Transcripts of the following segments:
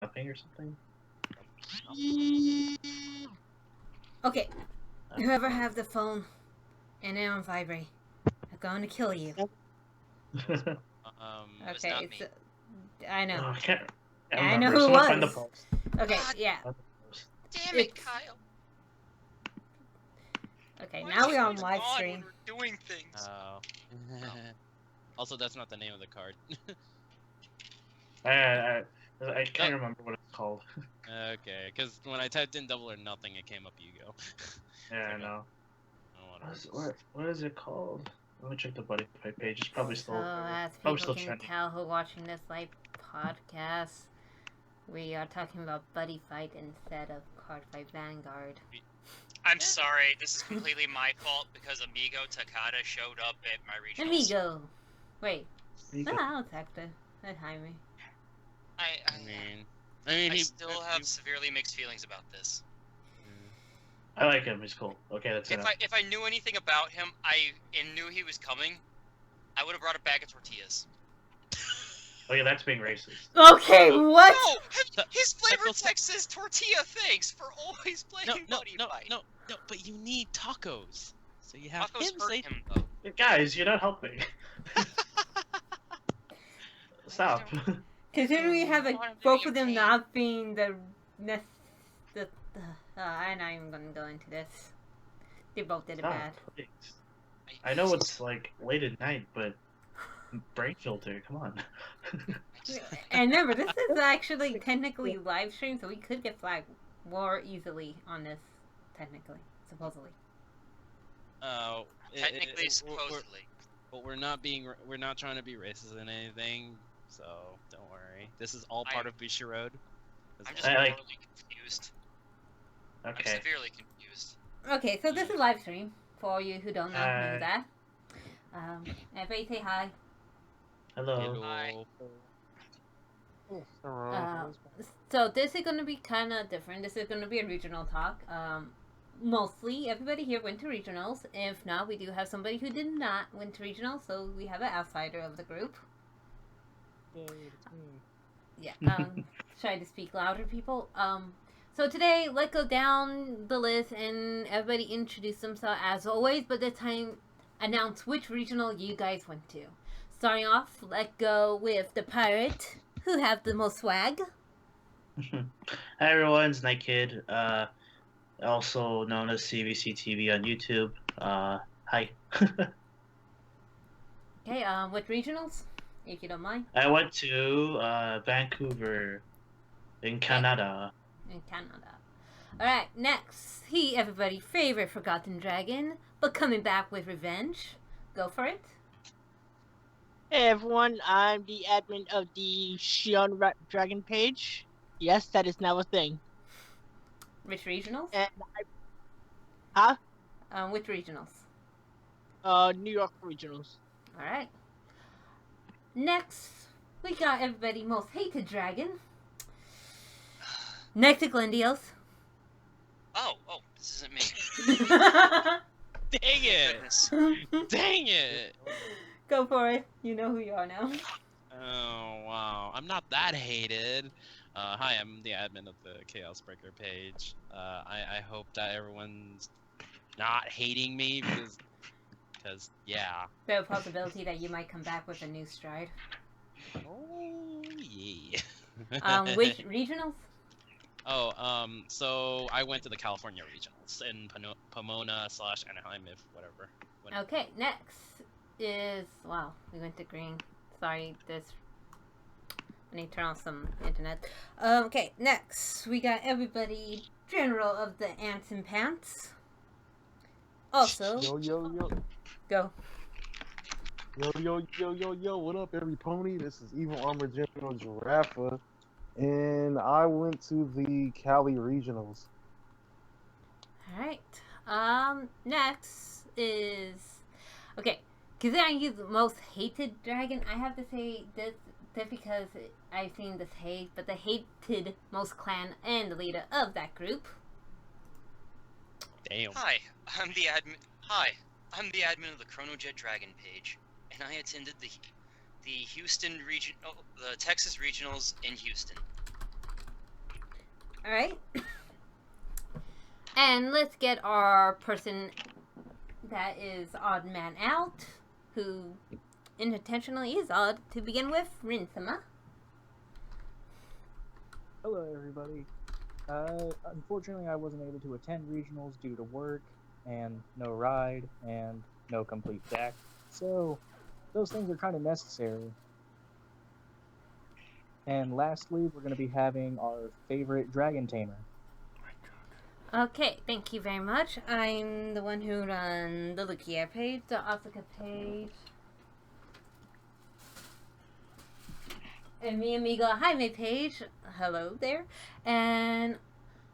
nothing or something? Okay, whoever have the phone and it on vibrate, I'm going to kill you. Okay, Okay, it's not me. I know. I can't I remember. know who Someone was. find the post. Okay, God. yeah. Find the post. Damn it, It's- Kyle. Okay, Why now is we're it on live on stream. when we're doing things. Oh. Also, that's not the name of the card. I can't remember what it's called. Okay, because when I typed in double or nothing, it came up Yu-Gi-Oh. Yeah, I Okay. know. I don't know What is it called? Let me check the Buddy Fight page. It's probably So, still as probably people still can trending. tell who are watching this live podcast, we are talking about Buddy Fight instead of Card Fight Vanguard. I'm sorry, this is completely my fault because Amigo Takada showed up at my regionals. Amigo! Wait, Amigo. I'll text her. Let Jaime. I still have severely mixed feelings about this. I like him. He's cool. Okay, that's enough. If I knew anything about him, and knew he was coming, I would have brought a bag of tortillas. Oh yeah, that's being racist. Okay, what? No! His flavor text says tortilla thanks for always playing Buddy Fight. No, but you need tacos. So you have Tacos him hurt say... him, though. Guys, you're not helping. Stop. Considering we have I want both to of be them okay. not being I'm not even gonna go into this. They both did it Stop, bad. please. I know it's like late at night, but brain filter, come on. And remember, this is actually technically live stream, so we could get flagged more easily on this. Technically, supposedly. Technically, supposedly. But we're not trying to be racist in anything, so don't worry. This is all part of Bushiroad. I'm just I morally confused. Okay. I'm severely confused. Okay, so this is live stream for you who don't know that. Everybody say hi. Hello. Hi. So this is gonna be kind of different. This is gonna be a regional talk. Mostly everybody here went to regionals. If not, we do have somebody who did not went to regionals, so we have an outsider of the group. Yeah. Try to speak louder, people. So today, let's go down the list and everybody introduce themselves as always, but this time announce which regional you guys went to. Starting off, let's go with the pirate, who have the most swag. Hi everyone, it's Night Kid, also known as CVC TV on YouTube. Hi. Okay, what regionals, if you don't mind? I went to Vancouver, in Canada. In Canada. Alright, next, everybody's favorite Forgotten Dragon, but coming back with revenge. Go for it. Hey everyone, I'm the admin of the Shion Dragon page. Yes, that is now a thing. Which regionals? And Which regionals? New York regionals. Alright. Next, we got everybody most hated dragon. Next to Glendios. Oh, this isn't me. Dang it! Goodness. Dang it! Go for it. You know who you are now. Oh wow, I'm not that hated. Hi, I'm the admin of the Chaos Breaker page. I hope that everyone's not hating me because yeah. There's a possibility that you might come back with a new stride. Oh yeah. Which regionals? So I went to the California regionals in Pomona/Anaheim, if whatever. Okay, next is we went to green. Sorry, I need to turn off some internet. Okay, next we got everybody general of the Ants and Pants. Also, Yo. go. Yo, what up, every pony? This is Evil Armor General Giraffa, and I went to the Cali Regionals. Alright. Next is... Okay, considering he's the most hated dragon, I have to say this because I've seen this hate, but the hated most clan and the leader of that group. Damn. Hi, I'm the admin of the Chronojet Dragon page, and I attended the Houston region, the Texas regionals in Houston. Alright. And let's get our person that is odd man out, who intentionally is odd to begin with, Rinsama. Hello, everybody. Unfortunately, I wasn't able to attend regionals due to work, and no ride, and no complete deck. So, those things are kind of necessary. And lastly, we're going to be having our favorite Dragon Tamer. Okay, thank you very much. I'm the one who runs the Lukia page, the Asuka page, and mi amigo Jaime page. Hello there. And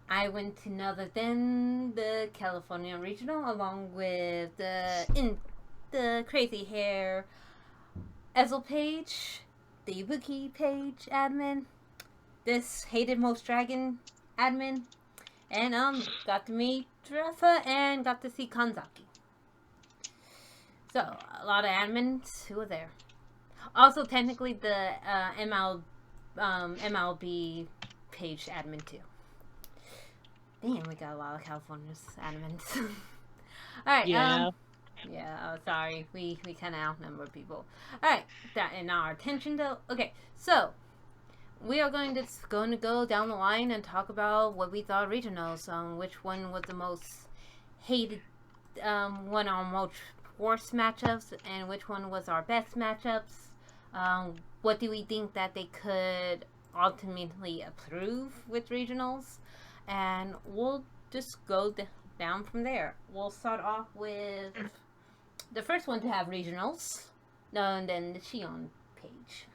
I went to none other than the California Regional along with the Crazy Hair Ezel page, the Ibuki page admin, this Hated Most Dragon admin, and got to meet Rafa and got to see Kanzaki. So a lot of admins who were there. Also, technically the MLB page admin too. Damn, we got a lot of California's admins. All right. Yeah. Yeah. Sorry, we kind of outnumber people. All right. That in our attention though. Okay, so we are going to go down the line and talk about what we thought regionals. Which one was the most hated, one on most worst matchups, and which one was our best matchups. What do we think that they could ultimately approve with regionals? And we'll just go down from there. We'll start off with the first one to have regionals, and then the Shion page.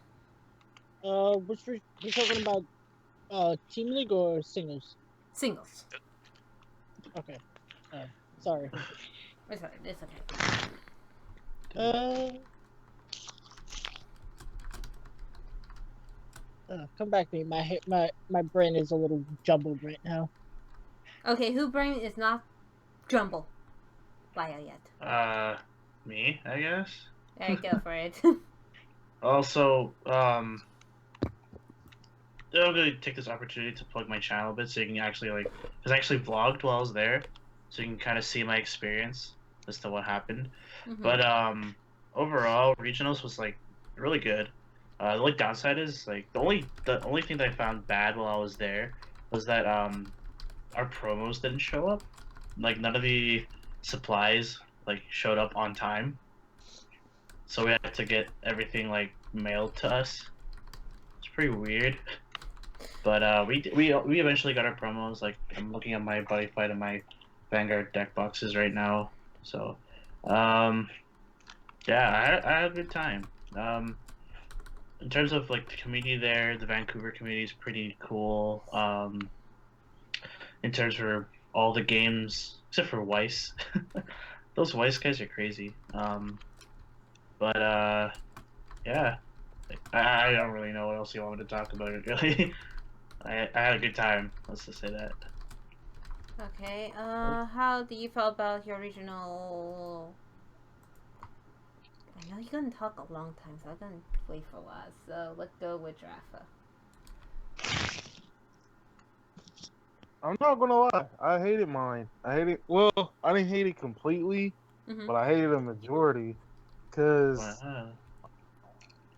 We're talking about team league or singles? Singles. Okay. Sorry. It's okay. Come back to me. My brain is a little jumbled right now. Okay, who brain is not jumble via yet? Me, I guess. There, go for it. Also, I'm gonna take this opportunity to plug my channel a bit, so you can actually because I actually vlogged while I was there, so you can kind of see my experience as to what happened. Mhm. But overall, regionals was really good. The only downside is the only thing that I found bad while I was there was that our promos didn't show up. None of the supplies showed up on time, so we had to get everything mailed to us. It's pretty weird, but we eventually got our promos. I'm looking at my Buddy Fight and my Vanguard deck boxes right now. So yeah, I had a good time. In terms of the community there, the Vancouver community is pretty cool. In terms of all the games, except for Weiss. Those Weiss guys are crazy. But yeah, I don't really know what else you want me to talk about it, really. I had a good time, let's just say that. Okay, how do you feel about your regional? I know you're gonna talk a long time, so I'm gonna wait for last. So let's go with Rafa. I'm not gonna lie, I hated mine. I didn't hate it completely, but I hated a majority, cause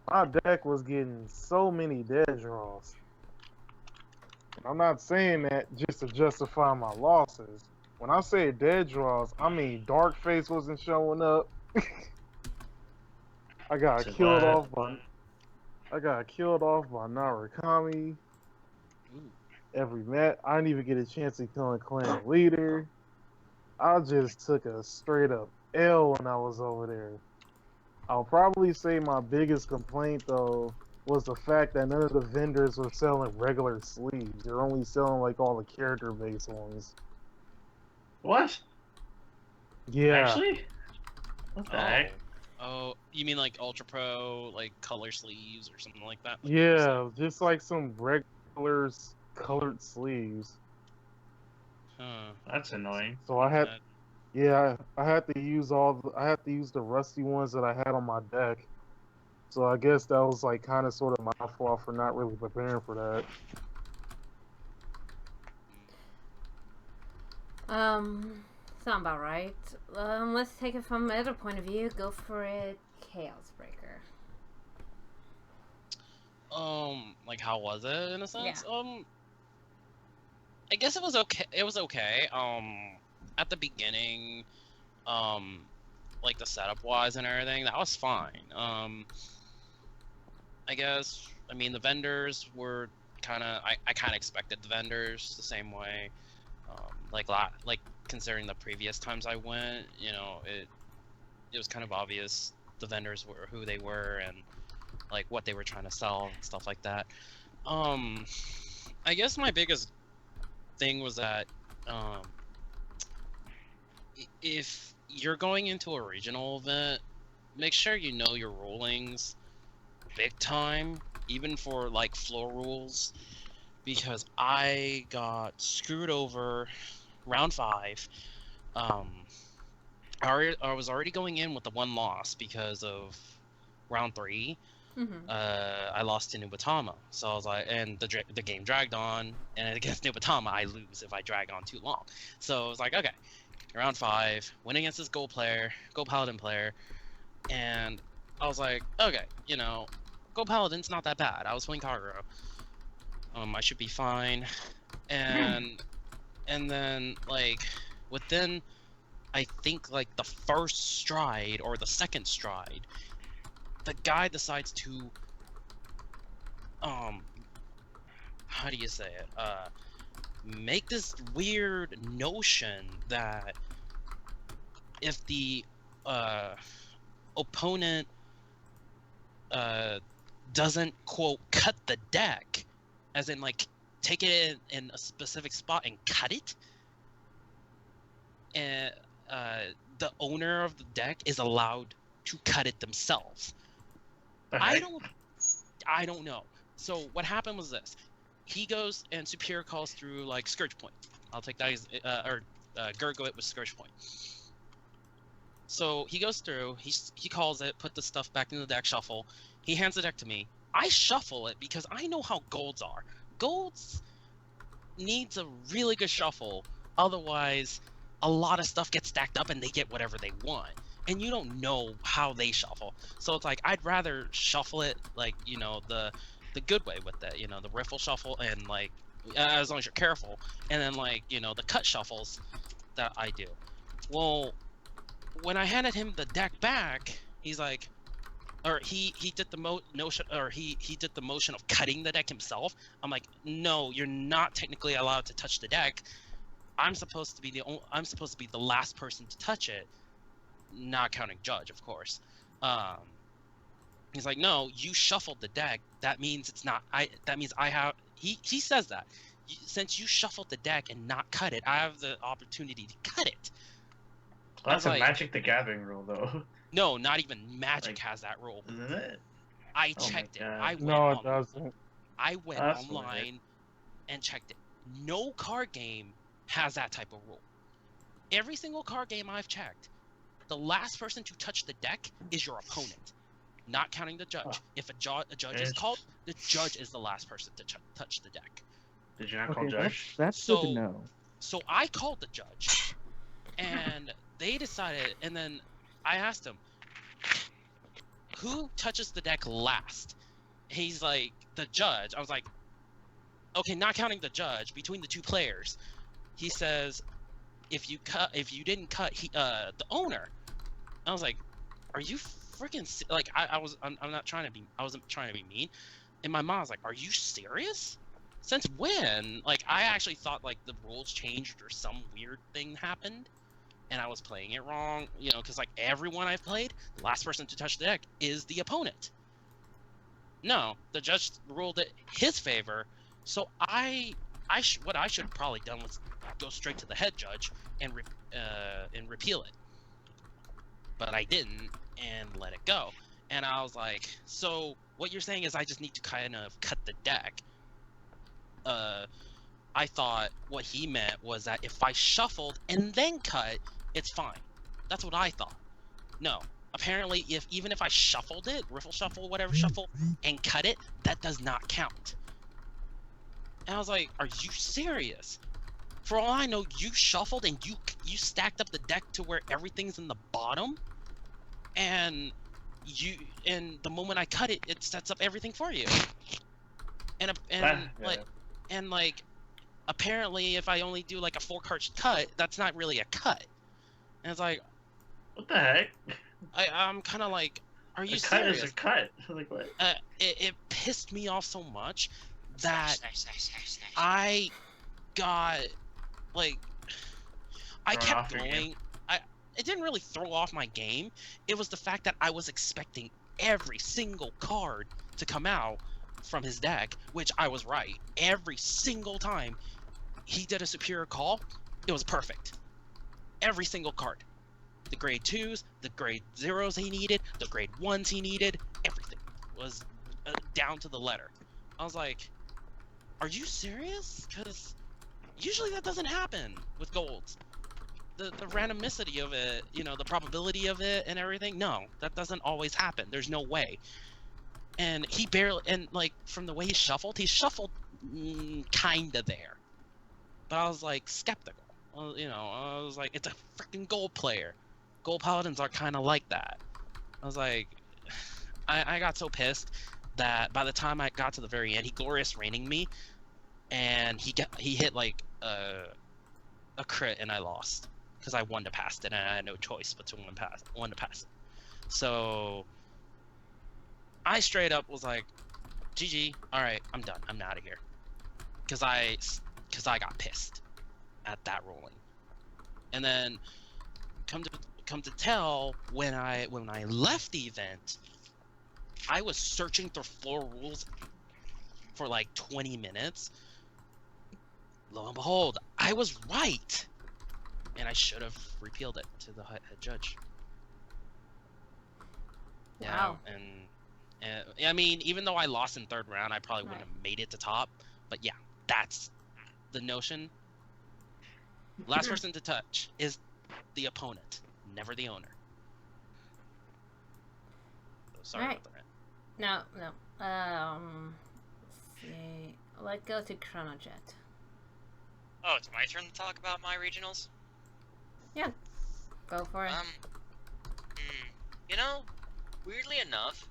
my deck was getting so many dead draws. I'm not saying that just to justify my losses. When I say dead draws, I mean Darkface wasn't showing up. I got killed off by Narukami. Every match, I didn't even get a chance to kill a clan leader. I just took a straight up L when I was over there. I'll probably say my biggest complaint though was the fact that none of the vendors were selling regular sleeves. They're only selling all the character based ones. What? Yeah. Actually? What the heck? Oh, you mean Ultra Pro, color sleeves or something like that? Yeah, just some regular colored sleeves. Huh. That's annoying. So I had to use the rusty ones that I had on my deck. So I guess that was kind of sort of my fault for not really preparing for that. Sound about right. Let's take it from another point of view. Go for it, Chaos Breaker. Like how was it in a sense? Yeah. I guess it was okay. It was okay. At the beginning, like the setup wise and everything, that was fine. I guess, I mean, the vendors were kind of, I kind of expected the vendors the same way. Like considering the previous times I went, you know, it was kind of obvious the vendors were who they were and like what they were trying to sell and stuff like that. I guess my biggest thing was that if you're going into a regional event, make sure you know your rulings big time, even for like floor rules, because I got screwed over round 5. I was already going in with the 1 loss because of round 3. I lost to Nubatama, so I was like, and the game dragged on, and against Nubatama I lose if I drag on too long. So I was like, okay, round 5, win against this Gold Paladin player, and I was like, okay, you know, Gold Paladin's not that bad. I was playing Kagero. I should be fine, and then like within, I think like the first stride or the second stride, the guy decides to how do you say it, make this weird notion that if the opponent doesn't quote cut the deck, as in like take it in a specific spot and cut it, and the owner of the deck is allowed to cut it themselves. I don't know. So what happened was this: he goes and Superior calls through like Scourge Point. I'll take that as Gurgoit with Scourge Point. So he goes through, he calls it, put the stuff back in the deck, shuffle. He hands the deck to me. I shuffle it because I know how golds are. Golds needs a really good shuffle, otherwise a lot of stuff gets stacked up and they get whatever they want. And you don't know how they shuffle. So it's like, I'd rather shuffle it like, you know, the good way with it, you know, the riffle shuffle, and like, as long as you're careful, and then like, you know, the cut shuffles that I do. Well, when I handed him the deck back, he's like, or he did the notion, or he did the motion of cutting the deck himself. I'm like, no, you're not technically allowed to touch the deck. I'm supposed to be the last person to touch it, not counting Judge, of course. He's like, no, you shuffled the deck. That means it's not. That means I have. He says that since you shuffled the deck and not cut it, I have the opportunity to cut it. That's a Magic the Gathering rule, though. No, not even Magic has that rule. Isn't it? I checked it. No, it doesn't. I went online and checked it. No card game has that type of rule. Every single card game I've checked, the last person to touch the deck is your opponent, not counting the judge. If a judge is called, the judge is the last person to touch the deck. Did you not call Judge? That's good to know. So I called the judge, and they decided, and then I asked him, who touches the deck last? He's like, the judge. I was like, okay, not counting the judge, between the two players. He says, if you didn't cut the owner. I was like, are you freaking like, I wasn't trying to be mean. In my mind, I was like, are you serious? Since when? Like, I actually thought like the rules changed or some weird thing happened, and I was playing it wrong, you know, because like everyone I've played, the last person to touch the deck is the opponent. No, the judge ruled it his favor, so what I should have probably done was go straight to the head judge and repeal it, but I didn't and let it go. And I was like, so what you're saying is I just need to kind of cut the deck? I thought what he meant was that if I shuffled and then cut, it's fine. That's what I thought. No, apparently even if I shuffled it, riffle shuffle, whatever shuffle, and cut it, that does not count. And I was like, are you serious? For all I know, you shuffled and you stacked up the deck to where everything's in the bottom, and the moment I cut it, it sets up everything for you. And like apparently if I only do like a 4-card cut, that's not really a cut. And it's like, what the heck? I'm kind of like, are you a cut serious? is a cut. Like what? It pissed me off so much that Nice. I got like I Thrown kept off your game. throwing. It didn't really throw off my game. It was the fact that I was expecting every single card to come out from his deck, which I was right. Every single time he did a superior call, it was perfect. Every single card. The grade 2s, the grade 0s he needed, the grade 1s he needed, everything was down to the letter. I was like, are you serious? Because usually that doesn't happen with golds. The randomicity of it, you know, the probability of it and everything, no, that doesn't always happen. There's no way. And he barely, and like from the way he shuffled kinda there. But I was like skeptical. You know, I was like, it's a freaking gold player. Gold paladins are kind of like that. I was like, I got so pissed that by the time I got to the very end, he glorious raining me, and he hit like a crit, and I lost because I wanted to pass it, and I had no choice but to one to pass it. So I straight up was like, GG, all right, I'm done. I'm out of here, because I got pissed at that rolling. And then come to tell, when I left the event, I was searching through floor rules for like 20 minutes. Lo and behold, I was right, and I should have repealed it to the head judge. Wow. Yeah, and I mean, even though I lost in 3rd round, I probably wouldn't have made it to top. But yeah, that's the notion. Last person to touch is the opponent, never the owner. So sorry Alright. about that. No. Let's see. Let's go to Chronojet. Oh, it's my turn to talk about my regionals? Go for it. You know, weirdly enough,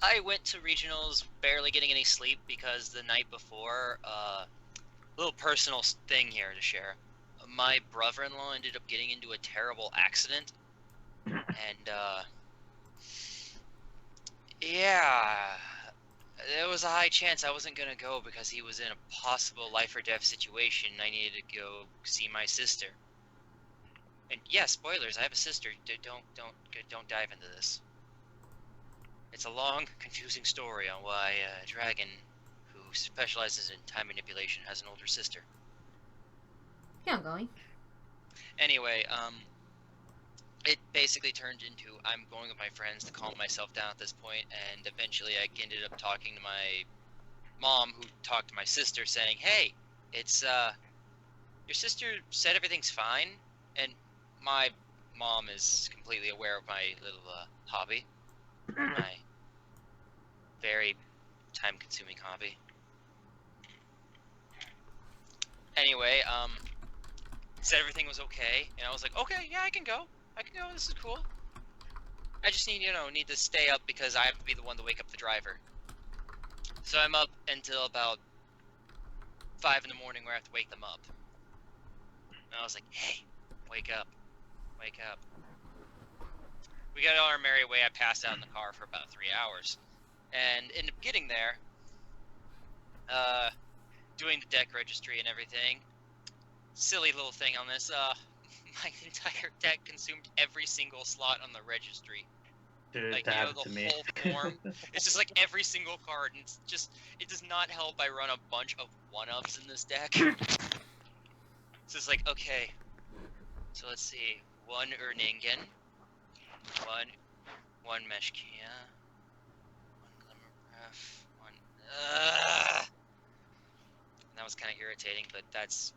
I went to regionals barely getting any sleep because the night before, little personal thing here to share. My brother-in-law ended up getting into a terrible accident, and yeah, there was a high chance I wasn't gonna go because he was in a possible life or death situation. I needed to go see my sister. And yeah, spoilers. I have a sister. Don't dive into this. It's a long, confusing story on why a dragon who specializes in time manipulation has an older sister. Yeah, I'm going. Anyway, it basically turned into I'm going with my friends to calm myself down at this point, and eventually I ended up talking to my mom, who talked to my sister, saying, "Hey, it's your sister said everything's fine," and my mom is completely aware of my little hobby, my very time-consuming hobby. Anyway, said everything was okay, and I was like, okay, yeah, I can go, this is cool. I just need to stay up because I have to be the one to wake up the driver. So I'm up until about 5 in the morning where I have to wake them up. And I was like, hey, wake up. We got on our merry way. I passed out in the car for about 3 hours. And ended up getting there, doing the deck registry and everything. Silly little thing on this, my entire deck consumed every single slot on the registry. Dude, Like, that you know, happened to the me. whole form. It's just like every single card, and it's just, it does not help I run a bunch of 1-ups in this deck. So it's like, okay, so let's see, 1 Erningen, 1 Meshkia, 1 Glimmerwrath, 1, that was kind of irritating, but that's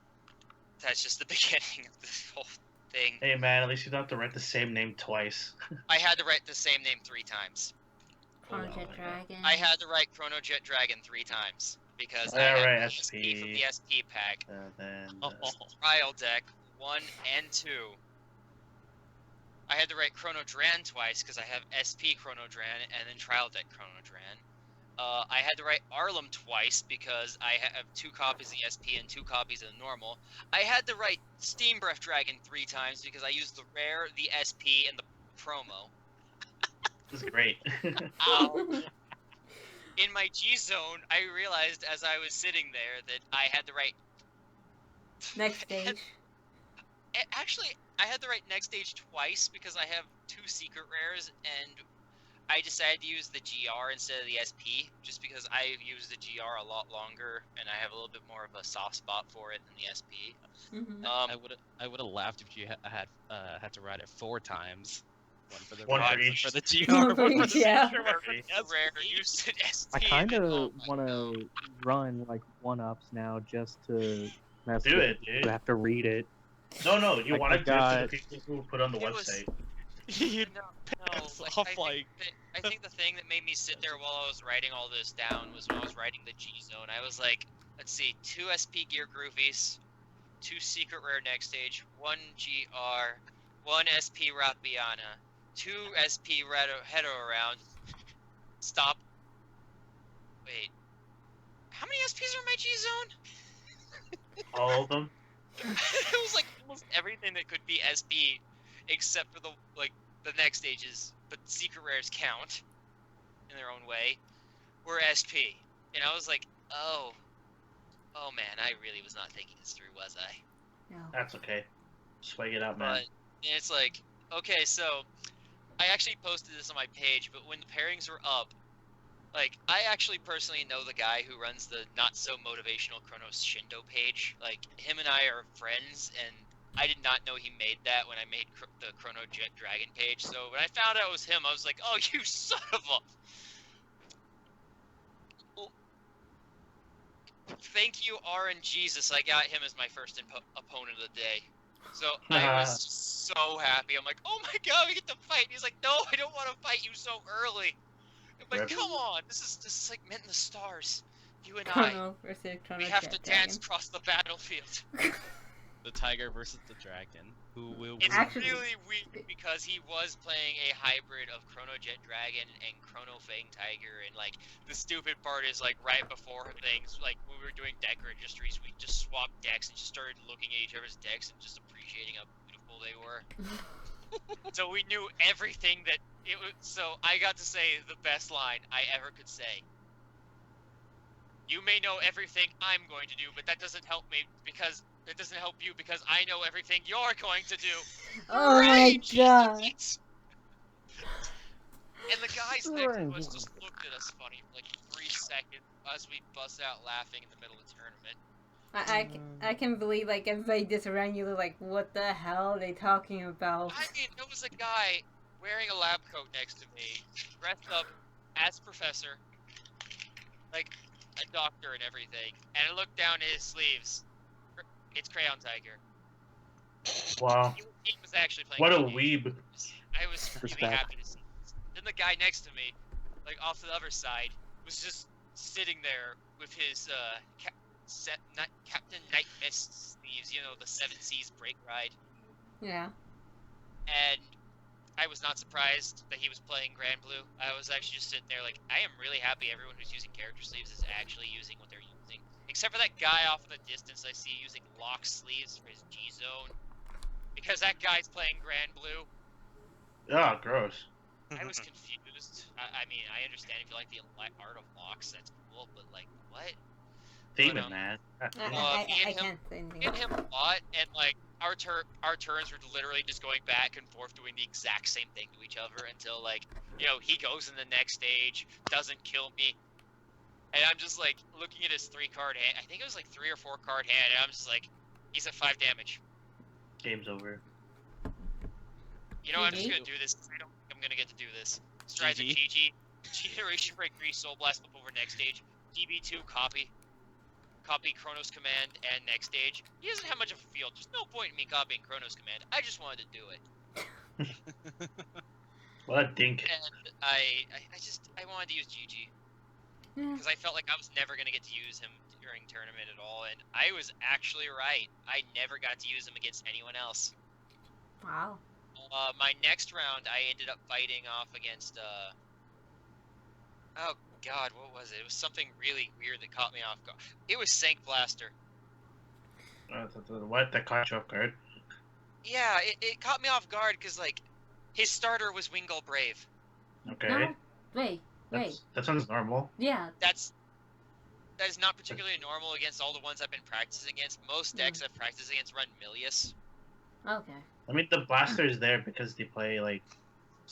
just the beginning of this whole thing. Hey man, at least you don't have to write the same name twice. I had to write the same name 3 times. Chronojet Dragon. I had to write Chronojet Dragon 3 times. because Yeah, I have right, the SP from the SP pack. Then Oh, Trial deck 1 and 2. I had to write Chrono Dran twice because I have SP Chrono Dran and then Trial deck Chrono Dran. I had to write Arlem twice because I have 2 copies of the SP and 2 copies of the normal. I had to write Steam Breath Dragon 3 times because I used the rare, the SP, and the promo. this is great. In my G zone, I realized as I was sitting there that I had to write. Next stage. Actually, I had to write next stage twice because I have 2 secret rares, and I decided to use the GR instead of the SP, just because I used the GR a lot longer, and I have a little bit more of a soft spot for it than the SP. Mhm. I would have laughed if you had to write it 4 times. One for the One rod, for each. one for the GR, One for one for each, the yeah. secret, one for the SP. Rare, you said SP. I kind and- of oh my want God. to run like 1-ups now just to mess Do with it, dude. You have to read it. No, you Like, want I to do it for got- the people who put on the It was- website. You No, piss like, off, I think the thing that made me sit there while I was writing all this down was when I was writing the G zone. I was like, let's see, 2 SP Gear Groovies, 2 Secret Rare next stage, 1 GR, 1 SP Rapiana, 2 SP Hedo around. Stop. Wait. How many SPs are in my G zone? All of them. It was like almost everything that could be SP, except for the next stages, but secret rares count in their own way, were SP. And I was like, oh man, I really was not thinking this through, was I? No. That's okay. Swag it out, man. But and it's like, okay, so I actually posted this on my page, but when the pairings were up, like, I actually personally know the guy who runs the not so motivational Chronos Shindo page. Like, him and I are friends, and I did not know he made that when I made the Chrono Jet Dragon page. So when I found out it was him, I was like, oh, you son of a... Well, thank you, RNGesus. I got him as my first opponent of the day. So I was just so happy. I'm like, oh my god, we get to fight. And he's like, no, I don't want to fight you so early. I'm like, Rip. come on, this is like meant in the stars. You and I, Chrono versus Chrono we have Jet to Dragon. dance across the battlefield. The tiger versus the dragon. Who will It's win? Actually- really weird because he was playing a hybrid of Chrono Jet Dragon and Chrono Fang Tiger, and like the stupid part is like right before things, like when we were doing deck registries, we just swapped decks and just started looking at each other's decks and just appreciating how beautiful they were. So we knew everything that it was. So I got to say the best line I ever could say. You may know everything I'm going to do, but that doesn't help me because it doesn't help you because I know everything you're going to do. Oh my Right, god. Jesus. And the guys next to us just looked at us funny for like 3 seconds as we bust out laughing in the middle of the tournament. I can believe like everybody just around you like, what the hell are they talking about? I mean, there was a guy wearing a lab coat next to me, dressed up as Professor, like a doctor and everything, and I looked down at his sleeves. It's Crayon Tiger. Wow. He was actually playing. What a video games. weeb. I was really Respect. happy to see this. Then the guy next to me, like off to the other side, was just sitting there with his Captain Night Mist sleeves, you know, the 7 Seas break ride. Yeah. And I was not surprised that he was playing Grand Blue. I was actually just sitting there like, I am really happy everyone who's using character sleeves is actually using what they're using. Except for that guy off in the distance I see using lock sleeves for his G-Zone. Because that guy's playing Grand Blue. Oh, gross. I was confused. I mean, I understand if you like the art of locks, that's cool, but like, what? Demon, man. me I and him- can't say anything. Me and him fought, and like, our turns were literally just going back and forth doing the exact same thing to each other until like, you know, he goes in the next stage, doesn't kill me. And I'm just like, looking at his 3-card hand, I think it was like 3 or 4 card hand, and I'm just like, he's at 5 damage. Game's over. You know, I'm just GG. gonna do this. I don't think I'm gonna get to do this. Strides of GG. GG. Generation Break 3, Soul Blast, flip over next stage. DB2, copy. Copy Chronos Command and next stage. He doesn't have much of a field. There's no point in me copying Chronos Command. I just wanted to do it. What a dink. And I wanted to use GG. Yeah. because I felt like I was never gonna get to use him during tournament at all, and I was actually right. I never got to use him against anyone else. Wow. My next round, I ended up fighting off against oh god, what was it? It was something really weird that caught me off guard. It was Sank Blaster. What? That caught you off guard? Yeah, it caught me off guard because like his starter was Wingull Brave. Okay. No. Wait. That sounds normal. Yeah. That is not particularly normal against all the ones I've been practicing against. Most decks I've practiced against run Milius. Okay. I mean, the blaster is there because they play like,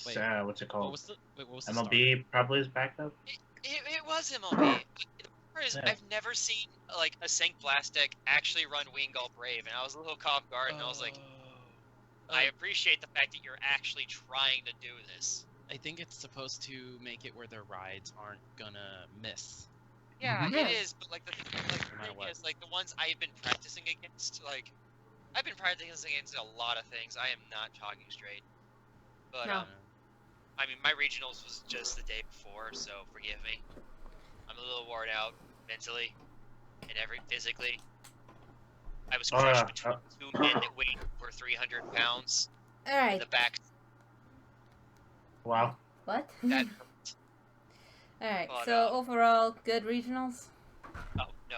Wait, what's it called? What was the MLB probably is backed up. It was MLB. The part is, Yeah. I've never seen like a Sank Blast deck actually run Wingull Brave, and I was a little caught off guard, and I was like, I appreciate the fact that you're actually trying to do this. I think it's supposed to make it where their rides aren't gonna miss. Yeah, Yeah. it is, but like the matter thing what. is, like the ones I've been practicing against, like I've been practicing against a lot of things. I am not talking straight, but No. I mean, my regionals was just the day before, so forgive me. I'm a little worn out mentally and physically. I was Oh, crushed yeah. between two men that weighed over 300 pounds All in right. the back. Wow. What? That hurt. All right. But, So overall, good regionals. Oh no!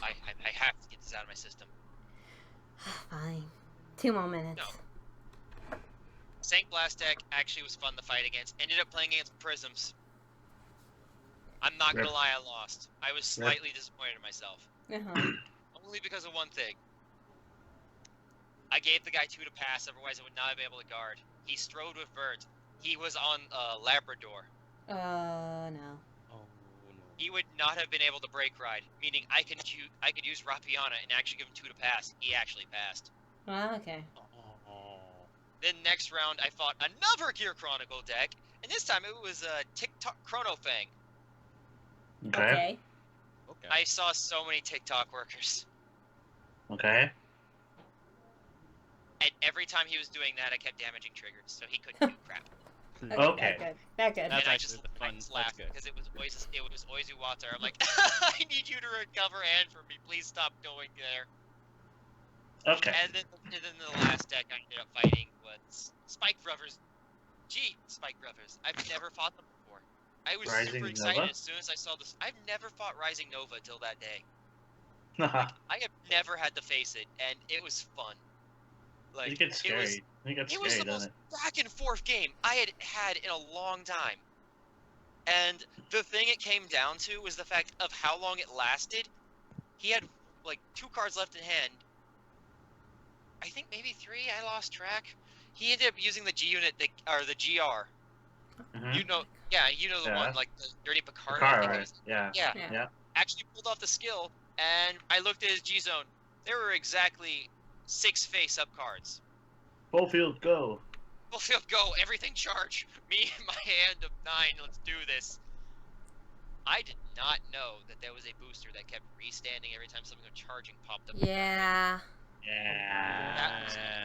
I have to get this out of my system. Fine. 2 more minutes. No. Sank Blast deck actually was fun to fight against. Ended up playing against Prisms. I'm not gonna Rip. lie, I lost. I was slightly disappointed in myself. Uh-huh. Only because of one thing. I gave the guy 2 to pass, otherwise I would not have been able to guard. He strode with Vert. He was on Labrador. No. Oh no. He would not have been able to break ride, meaning I could use Rapiana and actually give him 2 to pass. He actually passed. Well, okay. Oh. Then next round I fought another Gear Chronicle deck, and this time it was a TikTok Chrono Fang. Okay. Okay. I saw so many TikTok workers. Okay. And every time he was doing that, I kept damaging triggers, so he couldn't do crap. Okay. That good. And That's I actually just, the I fun- just that's laughed good. because it was Oizu I'm like, I need you to recover and for me. Please stop going there. Okay. And then the last deck I ended up fighting was Spike Brothers. Spike Brothers. I've never fought them before. I was Rising super excited Nova? as soon as I saw this. I've never fought Rising Nova till that day. Haha. I have never had to face it, and it was fun. Like It gets scary. It gets it was scary, the doesn't most it? back and forth game I had in a long time. And the thing it came down to was the fact of how long it lasted. He had like 2 cards left in hand. I think maybe 3. I lost track. He ended up using the G unit, or the GR. Mhm. You know the Yeah. one like the Dirty Picard. I think it Picard, was. yeah. Yeah. Yeah. Actually pulled off the skill, and I looked at his G zone. There were exactly 6 face-up cards. Full field, go. Full field go, everything charge. Me and my hand of 9, let's do this. I did not know that there was a booster that kept restanding every time something with charging popped up. Yeah. Yeah.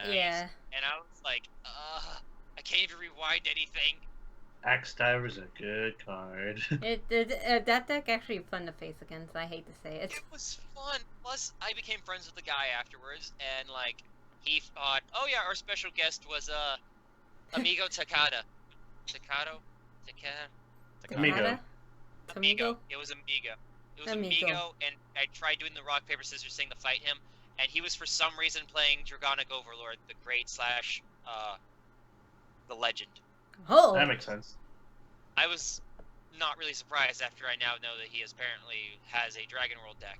Yeah. And I was like, I can't even rewind anything. Axe Diver's a good card. That deck actually fun to face against. I hate to say it. It was fun. Plus, I became friends with the guy afterwards, and like, he thought, oh yeah, our special guest was Amigo Takada. Takado? Takada? Amigo. Amigo? It was Amigo. It was Amigo. Amigo, and I tried doing the rock paper scissors thing to fight him, and he was for some reason playing Dragonic Overlord, the great slash the legend. Oh. That makes sense. I was not really surprised after I now know that he apparently has a Dragon World deck.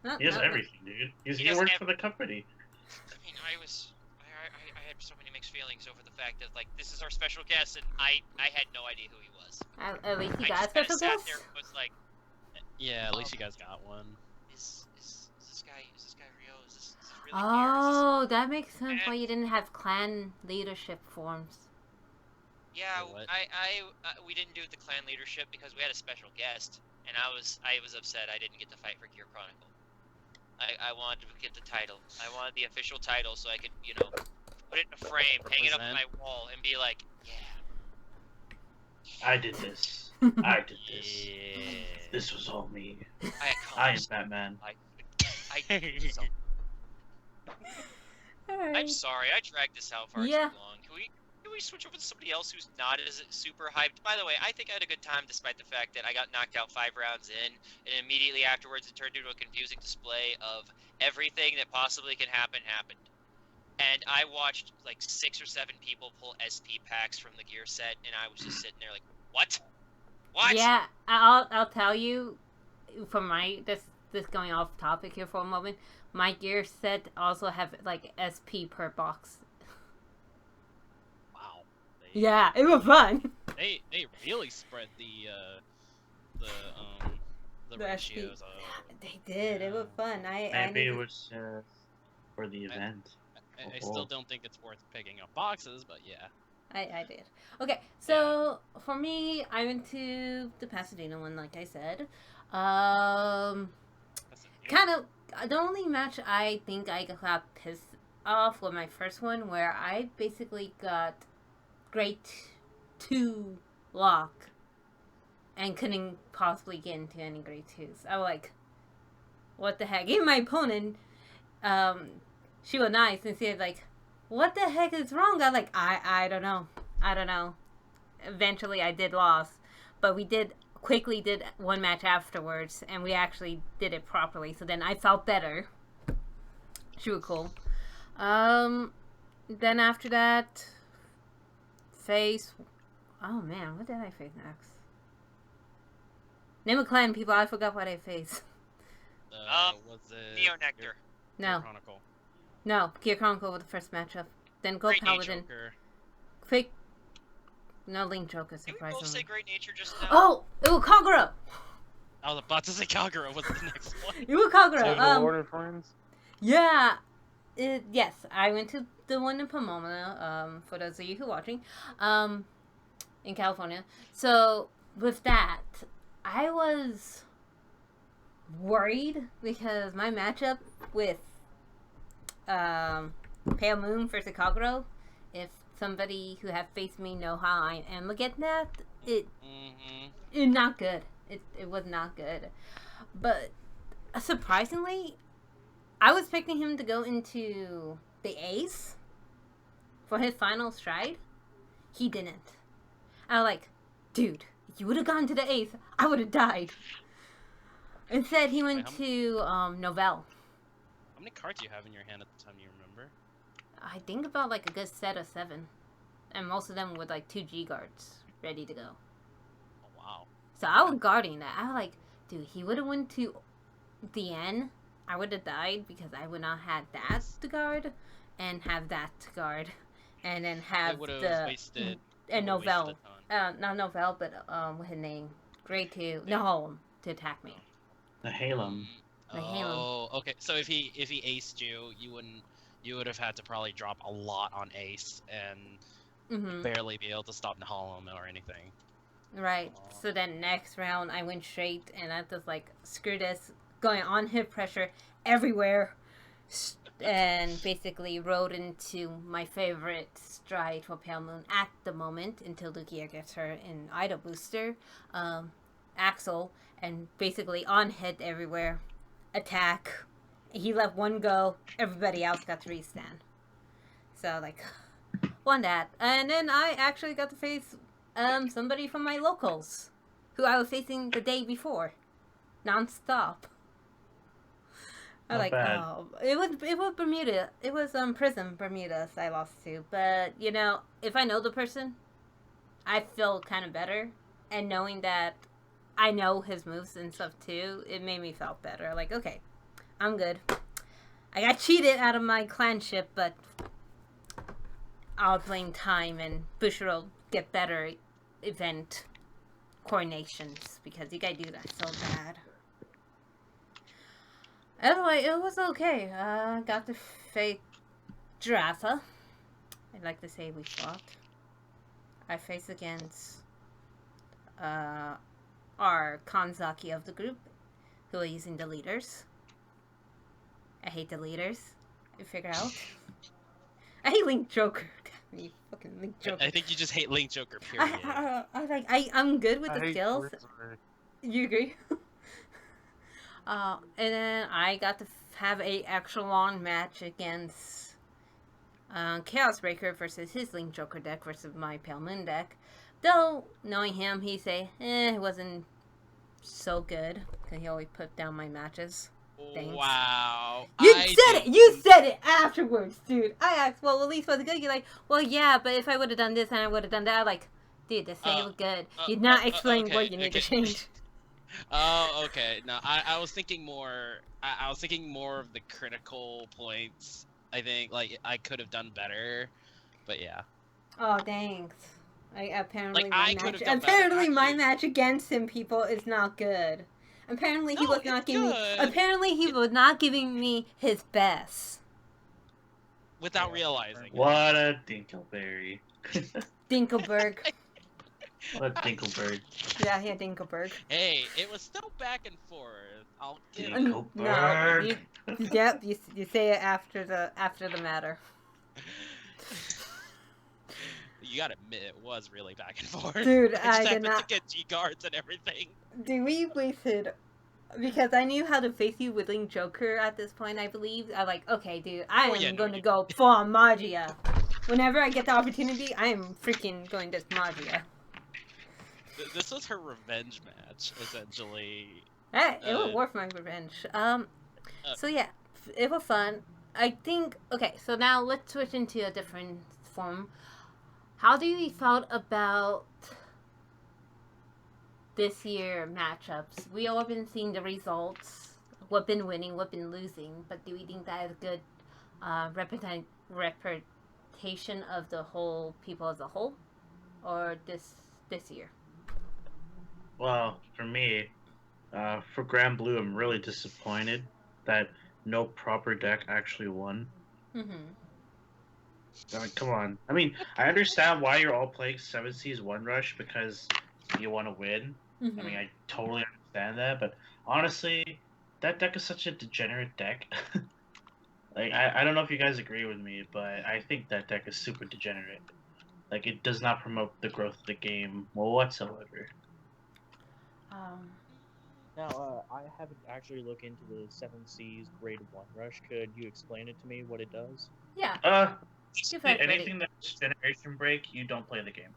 Not- He has not- everything, dude. He He does works ev- for the company. I mean, I had so many mixed feelings over the fact that like this is our special guest, and I had no idea who he was. At least you I got a just kind special of sat guest. there and was like, Yeah, at least you guys got one. is this guy Rio? Is this really here? Oh, that makes sense why you didn't have clan leadership forms. Yeah, Wait, what? we didn't do the clan leadership because we had a special guest, and I was upset I didn't get to fight for Gear Chronicle. I wanted to get the title. I wanted the official title so I could, put it in a frame, hang it up on my Represent. wall, and be like, yeah. I did this. I did this. Yeah. This was all me. I I am accomplished. Batman. I so, I'm Alright. sorry, I dragged this out far Yeah. too long. Can we switch over to somebody else who's not as super hyped? By the way, I think I had a good time despite the fact that I got knocked out 5 rounds in, and immediately afterwards it turned into a confusing display of everything that possibly can happen happened. And I watched like 6 or 7 people pull SP packs from the gear set, and I was just sitting there like, what? What? Yeah, I'll tell you from my this going off topic here for a moment. My gear set also have like SP per box. Wow. Yeah, it was fun. They really spread the The ratios. They did. It was fun. I Maybe need it to- was for the event. I still don't think it's worth picking up boxes, but yeah. I did. Okay, so for me, I went to the Pasadena one, like I said. That's Kind of the only match I think I got pissed off was my first one, where I basically got grade 2 lock and couldn't possibly get into any grade 2s. I was like, what the heck? Even my opponent, she was nice and she was like, what the heck is wrong? I was like, I don't know. I don't know. Eventually I did lose, but we quickly did one match afterwards, and we actually did it properly, so then I felt better. She was cool. Then after that, face... Oh man, what did I face next? Name a clan, people, I forgot what I faced. Was it Neo Nectar. No, Chronicle? no, Gear Chronicle was the first matchup. Then Gold Great Paladin. Joker. Quick... No, Link Joker, Did we both say surprisingly. Great Nature just now? Oh! It was Kagura! I was about to say Kagura was the next one. It was Kagura! Civil Lord and Friends. Yeah. Yes, I went to the one in Pomona, for those of you who are watching, in California. So, with that, I was worried because my matchup with Pale Moon versus Kagura, if somebody who have faced me know how I am against that, it not good. It was not good. But surprisingly, I was expecting him to go into the ace for his final stride. He didn't. I was like, dude, if you would have gone to the ace, I would have died. Instead, he went to Novell. How many cards do you have in your hand at the time? You remember? I think about like a good set of 7. And most of them with like 2 G guards ready to go. Oh wow. So I was guarding that. I was like, dude, he would have went to the end. I would have died because I would not have that to guard and have that to guard. And then have would have the... wasted. And would've wasted Novell. a ton. Not Novell, but what's his name? Grade 2. No, to attack me. The Halem. The Halo. Oh, okay. So if he aced you, you would have had to probably drop a lot on ace and Mm-hmm. barely be able to stop Nahalem or anything. Right. So then next round, I went straight, and I was like, screw this. Going on hit pressure everywhere. And basically rode into my favorite stride for Pale Moon at the moment until Lugia gets her in Idol Booster. Axel, and basically on hit everywhere. Attack. He left one go. Everybody else got to restand. So, like, won that. And then I actually got to face somebody from my locals who I was facing the day before. Non-stop. I Not like, bad. oh, it was Bermuda. It was Prism Bermudas I lost to. But you know, if I know the person, I feel kind of better. And knowing that I know his moves and stuff too, it made me feel better. Like, okay, I'm good. I got cheated out of my clanship, but I'll blame time and Bushiroad get better event coordinations because you guys do that so bad. Anyway, it was okay. Got to face Giraffa. I'd like to say we fought. I faced against our Kanzaki of the group, who are using the leaders. I hate the leaders. You figure out. I hate Link Joker. You fucking Link Joker. I think you just hate Link Joker, period. I'm good with I the hate skills. Charizard. You agree? And then I got to have a echelon match against Chaos Breaker versus his Link Joker deck versus my Pale Moon deck. Though, knowing him, he'd say, it wasn't so good. Because he always put down my matches. Thanks. Wow. You I said it! didn't- You said it afterwards, dude! I asked, well, at least was it good? You're like, well, yeah, but if I would have done this and I would have done that, I'm like, dude, the same was good. You're not explaining what you need to change. Oh, okay. No, I was thinking more. I was thinking more of the critical points. I think like I could have done better, but yeah. Oh, thanks. Apparently, Like, my I could've match. done better, Apparently, my actually. match against him, people, is not good. Apparently, he No, was not it's giving. good. Apparently, he was not giving me his best. Without realizing. What a Dinkleberry. Dinkleberg. What a Dinkleberg. Yeah, yeah, Dinkleberg. Hey, it was still back and forth. I'll give it. No, Dinkleberg. Yep, you say it after the matter. You gotta admit, it was really back and forth. Dude, just I did happened not. to get G guards and everything. Dude, we wasted. Because I knew how to face you with Link Joker at this point, I believe. I'm like, okay, dude, I Oh, am yeah, no, going to you- go full on Magia. Whenever I get the opportunity, I am freaking going to Magia. This was her revenge match, essentially. Hey, it was Uh, worth my revenge. So yeah, it was fun. I think, okay, so now let's switch into a different form. How do you felt about this year matchups? We all been seeing the results, what been winning, what been losing, but do we think that is good representation of the whole people as a whole, or this year? Well, for me, for Grand Blue, I'm really disappointed that no proper deck actually won. Mm-hmm. I mean, come on. I mean, I understand why you're all playing Seven Seas One Rush because you want to win. Mm-hmm. I mean, I totally understand that, but honestly, that deck is such a degenerate deck. Like, I don't know if you guys agree with me, but I think that deck is super degenerate. Like, it does not promote the growth of the game whatsoever. Now, I haven't actually looked into the Seven Seas Grade 1 Rush. Could you explain it to me what it does? Yeah. Give us Anything that's Generation Break, you don't play the game.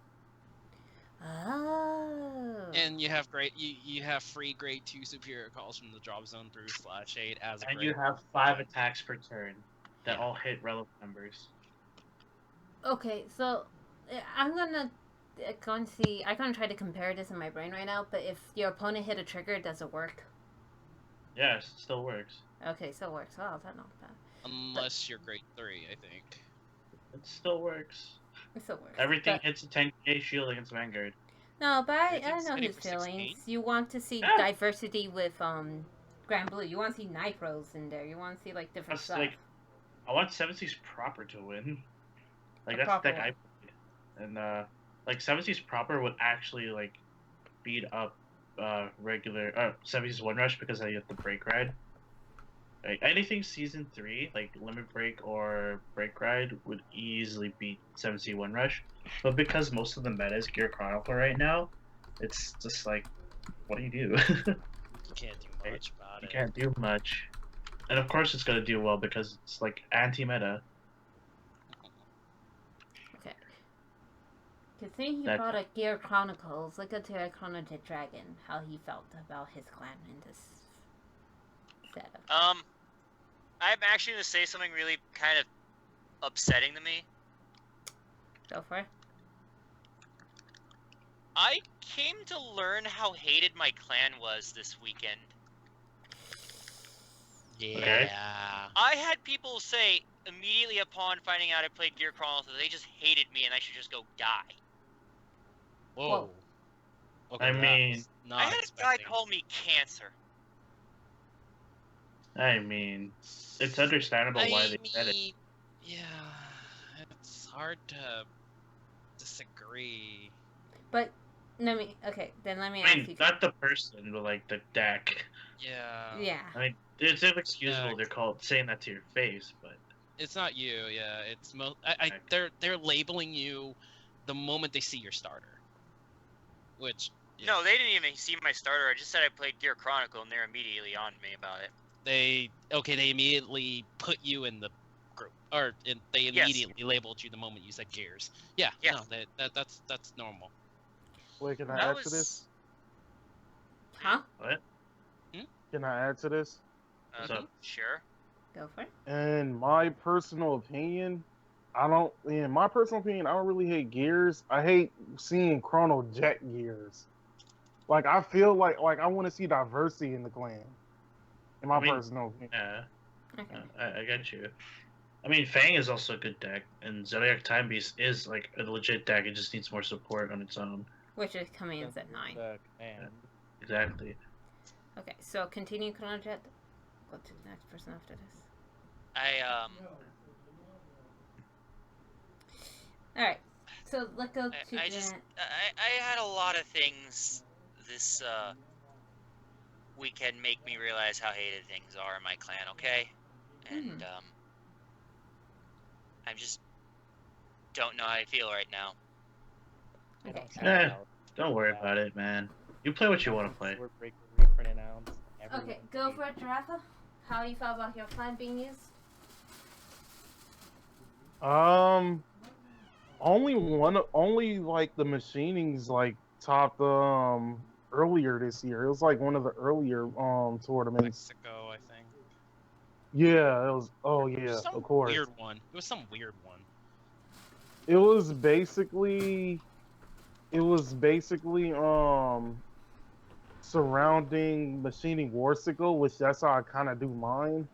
Oh. And you have you have free grade 2 superior calls from the drop zone through /8 as a And grade. you have 5 attacks per turn that all hit relevant numbers. Okay, so I'm gonna see. I'm gonna try to compare this in my brain right now. But if your opponent hit a trigger, does it work? Yes, it still works. Okay, so it works. Oh, that's not bad. Unless you're grade 3, I think. It still works. It still works. Everything But- hits a 10k shield against Vanguard. No, but I Everything's know steady his for feelings. 16? You want to see Yeah. diversity with Grand Blue. You want to see Nitros in there. You want to see like different That's stuff. like, I want 7 Seas proper to win. Like, A that's proper the deck I played. And, like, 7 Seas proper would actually, like, beat up, regular, 7 Seas One Rush because I get the break ride. Like, anything Season 3, like Limit Break or Break Ride, would easily beat 7 Seas One Rush. But because most of the meta is Gear Chronicle right now, it's just like, what do you do? You can't do much about You it. can't do much. And of course it's gonna do well because it's like anti-meta. Okay. Because saying he That- brought a Gear Chronicles, look at Terra Chrono the Dragon, how he felt about his clan in this setup. I'm actually gonna say something really kind of upsetting to me. Go for it. I came to learn how hated my clan was this weekend. Yeah. Okay. I had people say immediately upon finding out I played Gear Chronicles that they just hated me and I should just go die. Whoa. Okay, I that mean- was not I had a guy expecting. call me cancer. I mean, it's understandable why they said it. mean, yeah, it's hard to disagree. But let me. Okay, then let me I ask mean, you. not the person, but like the deck. Yeah. Yeah. I mean, it's inexcusable Yeah. they're called saying that to your face, but It's not you. Yeah, it's they're labeling you the moment they see your starter. Which No, they didn't even see my starter. I just said I played Gear Chronicle, and they're immediately on me about it. they immediately put you in the group, or they Yes. immediately labeled you the moment you said Gears. Yeah, Yeah. no, that's normal. Wait, can I That add was... to this? Huh? What? Can I add to this? So- Sure. Go for it. In my personal opinion, I don't really hate Gears. I hate seeing Chrono Jet Gears. Like, I feel like I want to see diversity in the clan. In my I mean, personal opinion. Yeah, Okay. I get you. I mean, Fang is also a good deck, and Zodiac Time Beast is like a legit deck. It just needs more support on its own. Which is commands at 9. And Exactly. Okay, so continue Chronojet. Go to the next person after this. Alright, so let's go to I had a lot of things this weekend make me realize how hated things are in my clan, okay? And I just don't know how I feel right now. Okay. Don't worry about it, man. You play what you want to play. Okay, go for it, Giraffa. How you feel about your plan being used? Only like the machining's like topped earlier this year. It was like one of the earlier tournaments. Mexico, I think. Yeah, it was. Oh yeah, Some of course. weird one. It was some weird one. It was basically surrounding machining Warsicle, which that's how I kind of do mine.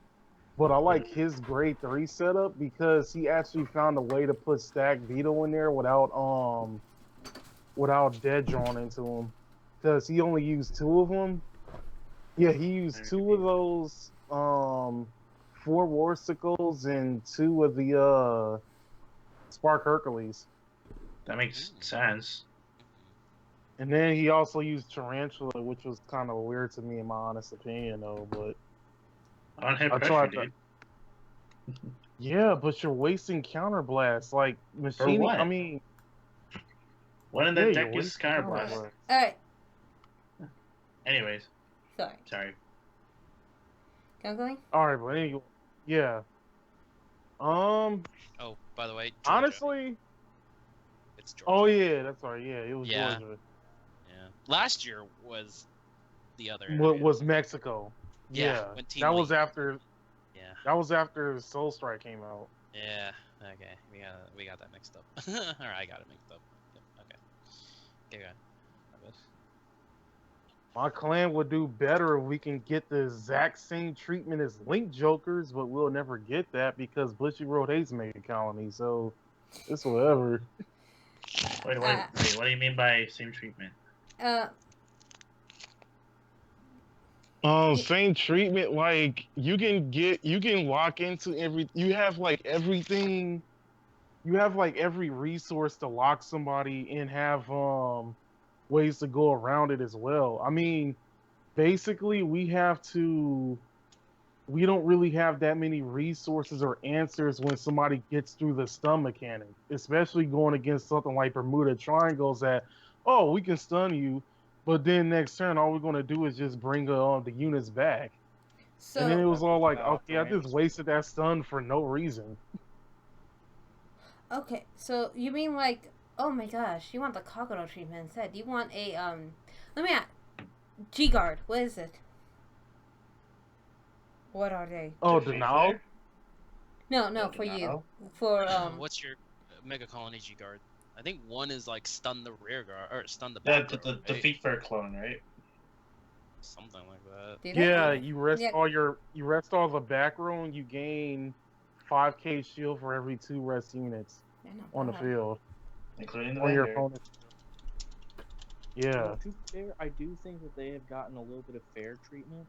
But I like his grade 3 setup because he actually found a way to put Stack Beetle in there without dead drawn into him. Because he only used 2 of them. Yeah, he used 2 of those 4 Warsicles and 2 of the Spark Hercules. That makes sense. And then he also used Tarantula, which was kind of weird to me in my honest opinion, though. But On hit I pressure, tried dude. yeah, but you're wasting counterblast. Like machining. what? I mean, One in yeah, that you're deck uses wasting Counterblast. counterblast. Alright, Anyways, sorry. sorry. Going? All right, but anyway, yeah. Oh, by the way, Georgia. Honestly, It's Georgia. oh yeah, that's right. Yeah, it was Yeah. Georgia. Yeah. Last year was the other. What area. was Mexico? Yeah, Yeah, when Team that was League- after. Yeah. That was after Soul Strike came out. Yeah. Okay. We got that mixed up. Or I got it mixed up. Yep. Okay. Okay. Good. My bad. My clan would do better if we can get the exact same treatment as Link Jokers, but we'll never get that because Bushy Road hates Mega Colony, so it's whatever. Wait, what do you mean by same treatment? Same treatment, like you can walk into you have like everything, you have like every resource to lock somebody and have ways to go around it as well. I mean, basically we don't really have that many resources or answers when somebody gets through the stun mechanic, especially going against something like Bermuda Triangles that, oh, we can stun you, but then next turn all we're going to do is just bring the units back. So, And then it was all like, okay, I Rams. just wasted that stun for no reason. okay, so you mean like, oh my gosh, you want the Kagero treatment instead. You want a, let me ask, G-Guard, what is it? What are they? Oh, Defeat Denal? Flare? No, for you. For, What's your Mega Colony G Guard? I think one is like stun the rear guard or stun the Yeah, back. the row, right? defeat for a clone, right? Something like that. do they? Yeah, you rest Yeah. you rest all the back row and you gain 5k shield for every 2 rest units They're not on the bad. field. Including the On your Vanguard. opponent. Yeah. To be fair, I do think that they have gotten a little bit of fair treatment.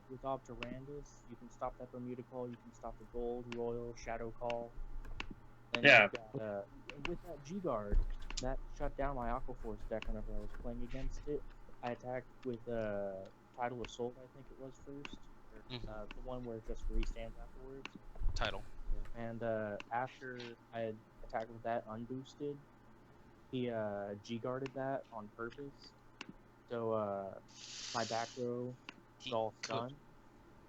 With Obturandus, you can stop that Bermuda Call, you can stop the Gold, Royal, Shadow Call. And Yeah. you've got, with that G-Guard, that shut down my Aquaforce deck whenever I was playing against it. I attacked with Tidal Assault, I think it was first. Or, the one where it just restands afterwards. title. And after I had attacked with that unboosted, he G-guarded that on purpose. So my back row He was all could- stunned.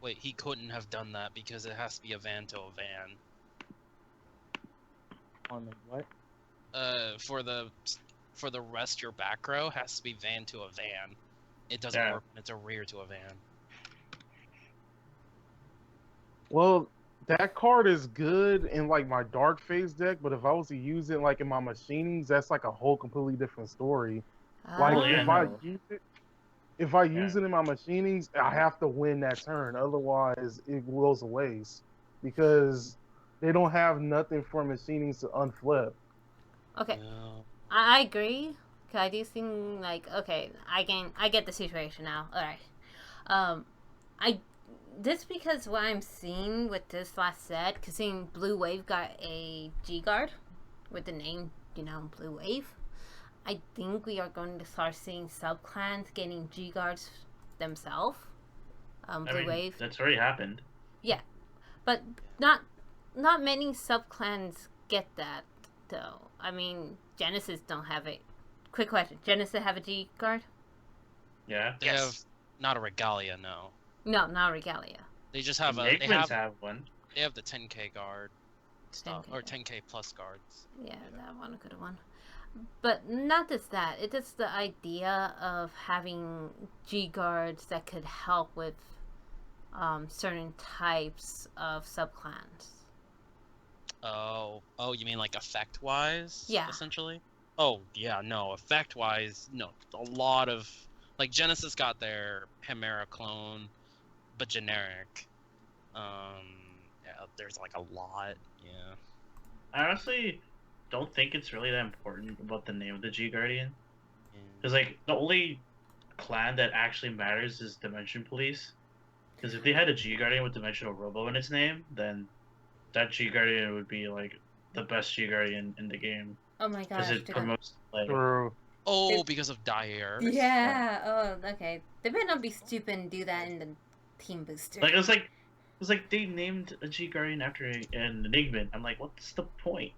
Wait, he couldn't have done that because it has to be a van to a van. On the what? For the rest, your back row has to be van to a van. It doesn't Yeah. work when it's a rear to a van. Well, that card is good in like my dark phase deck, but if I was to use it like in my machinings, that's like a whole completely different story. Like Oh, yeah, if I no. use it, in my machinings, I have to win that turn. Otherwise, it goes a waste because they don't have nothing for machinings to unflip. Okay, No. I agree. 'Cause I do think like okay, I get the situation now. All right, I this because what I'm seeing with this last set, because seeing Blue Wave got a G guard with the name Blue Wave. I think we are going to start seeing sub clans getting G guards themselves. I Blue mean, Wave, that's already happened. but not many sub clans get that though. I mean, Genesis don't have it. Quick question: Genesis have a G guard? Yeah. They Yes. have not a regalia, no. No, not Regalia. They just have Enigments have one. they have the 10k guard stuff 10K or guard. 10k plus guards. Yeah, that one a good one. But not just that. It is the idea of having G guards that could help with certain types of subclans. Oh, you mean like effect wise? Yeah. Essentially. Oh yeah, no. Effect wise, no. A lot of like Genesis got their Chimera clone, but generic. Yeah, there's like a lot. Yeah. I honestly don't think it's really that important about the name of the G Guardian. Yeah. Because, like, the only clan that actually matters is Dimension Police. Because if they had a G Guardian with Dimensional Robo in its name, then that G Guardian would be, like, the best G Guardian in the game. Oh my Because gosh. it did I- promotes play. True. Oh, It- because of Dire. Yeah. Oh, okay. They better not be stupid and do that in the team booster. Like, it's like they named a G Guardian after an Enigma. I'm like, what's the point?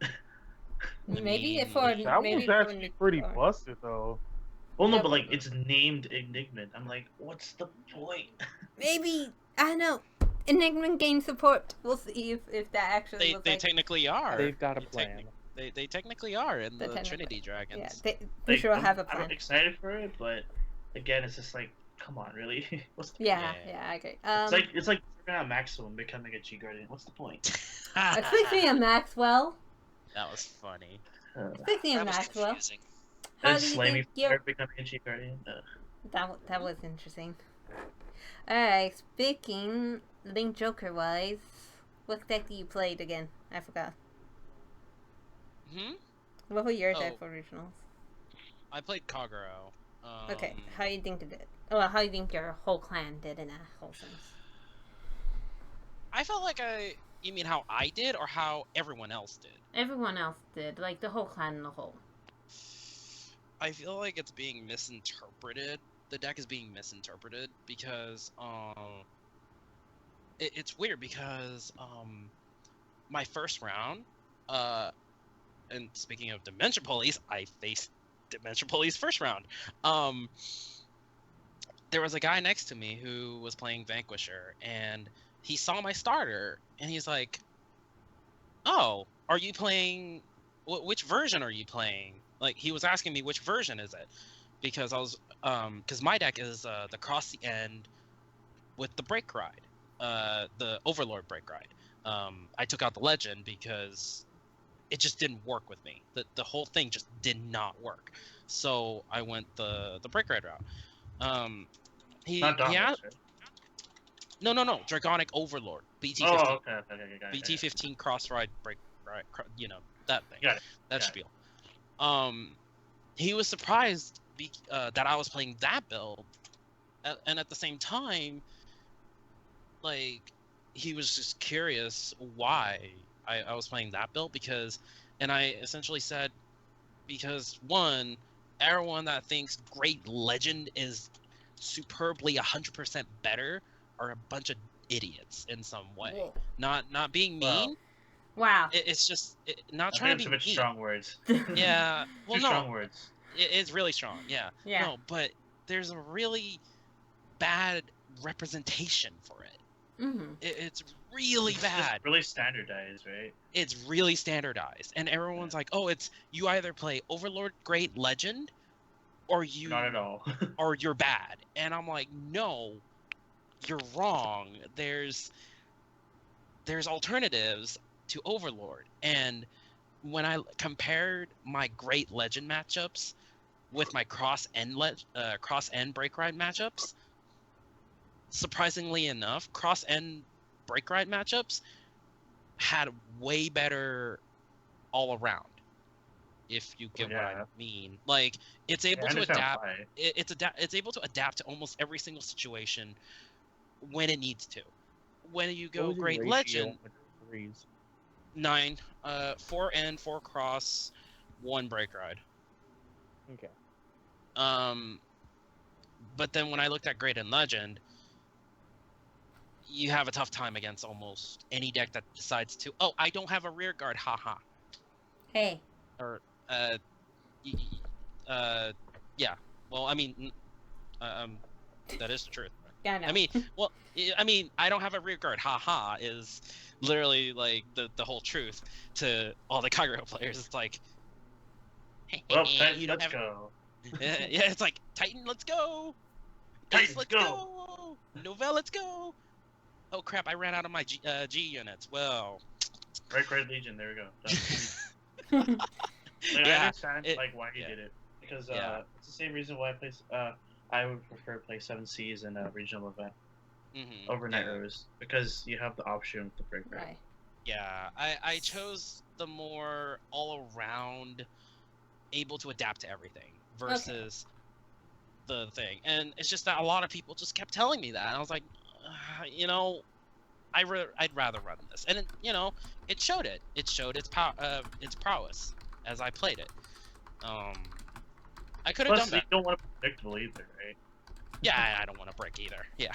Maybe mean, for That maybe was for actually pretty for- busted though. Well, no, Yeah, but, like, it's named Enigma. I'm like, what's the point? Maybe I don't know. Enigma game support. We'll see if that actually They was they like. technically are. They've got a They plan. They technically are in They the technically- Trinity Yeah, Dragons. they for sure have a I'm plan. excited for it, but again, it's just like, come on, really? What's the Yeah, Yeah. yeah, I agree. It's like figuring out Maximum becoming a G Guardian. What's the point? Speaking of Maxwell, That was funny. speaking of That was Maxwell, confusing. how And do you Slammy think your Fire becoming a G Guardian. that was interesting. Alright, speaking Link Joker wise, what deck do you played again? I forgot. Hmm. What were your deck Oh. for regionals? I played Kagero. Okay, how you think it did? Well, how you think your whole clan did in a whole sense? I felt like You mean how I did, or how everyone else did? Everyone else did, like the whole clan in the whole. I feel like it's being misinterpreted. The deck is being misinterpreted because it's weird because my first round, and speaking of Dimension Police, I faced Dimension Police first round. There was a guy next to me who was playing Vanquisher, and he saw my starter, and he's like, "Oh, are you playing? Which version are you playing?" Like, he was asking me which version is it, because I was because my deck is the Cross the End with the Break Ride, the Overlord Break Ride. I took out the Legend because it just didn't work with me. The whole thing just did not work. So I went the Break Ride route. He Not Dauntless, asked, right? no, Dragonic Overlord, BT15. Oh, okay, got it. BT15 cross ride break right, that thing. Got it, That got spiel. He was surprised that I was playing that build, and at the same time, like, he was just curious why I was playing that build, because, and I essentially said, because one, everyone that thinks Great Legend is superbly 100% better are a bunch of idiots in some way. Whoa. Not being Well, mean. Wow. It's just not I trying think to it's be a bit mean. strong words. Yeah. Well, Too no. strong words. It's really strong. Yeah. Yeah. No, but there's a really bad representation for it. It's really It's bad. just really standardized, right? It's really standardized, and everyone's like, "Oh, it's you either play Overlord, Great Legend, or you Not at all. or you're bad." And I'm like, "No, you're wrong. There's alternatives to Overlord." And when I compared my Great Legend matchups with my Cross End Break Ride matchups, surprisingly enough, Cross End Break Ride matchups had way better all around. If you get what I Yeah. mean, like it's able I to understand adapt. why. It's able to adapt to almost every single situation when it needs to. When you What go was your Great ratio Legend, on the threes? 9, 4 End, 4 Cross, 1 Break Ride. Okay. But then when I looked at Great and Legend, you have a tough time against almost any deck that decides to, oh, I don't have a rear guard, haha. Hey. Or, yeah. Well, I mean, that is true. Yeah, no. I mean, well, I don't have a rear guard, haha, is literally like the whole truth to all the Kagero players. It's like, Well, you Titan, don't let's have go. yeah, it's like Titan, let's go. Titan, Ace, let's go. go. Novell, let's go. Oh crap! I ran out of my G units. Well, Break Red Legion. There we go. Done. Like, I Yeah, understand it- like why he yeah. did it because Yeah. it's the same reason why I would prefer to play 7Cs in a regional event mhm, over Night yeah. Rose because you have the option with the Break Red. Right. Yeah, I chose the more all around, able to adapt to everything versus the thing, and it's just that a lot of people just kept telling me that, and I was like, you know, I'd rather run this, and it showed it. It showed its prowess as I played it. I could have Plus, done you that. don't want to be predictable either, right? Yeah, I don't want to break either. Yeah,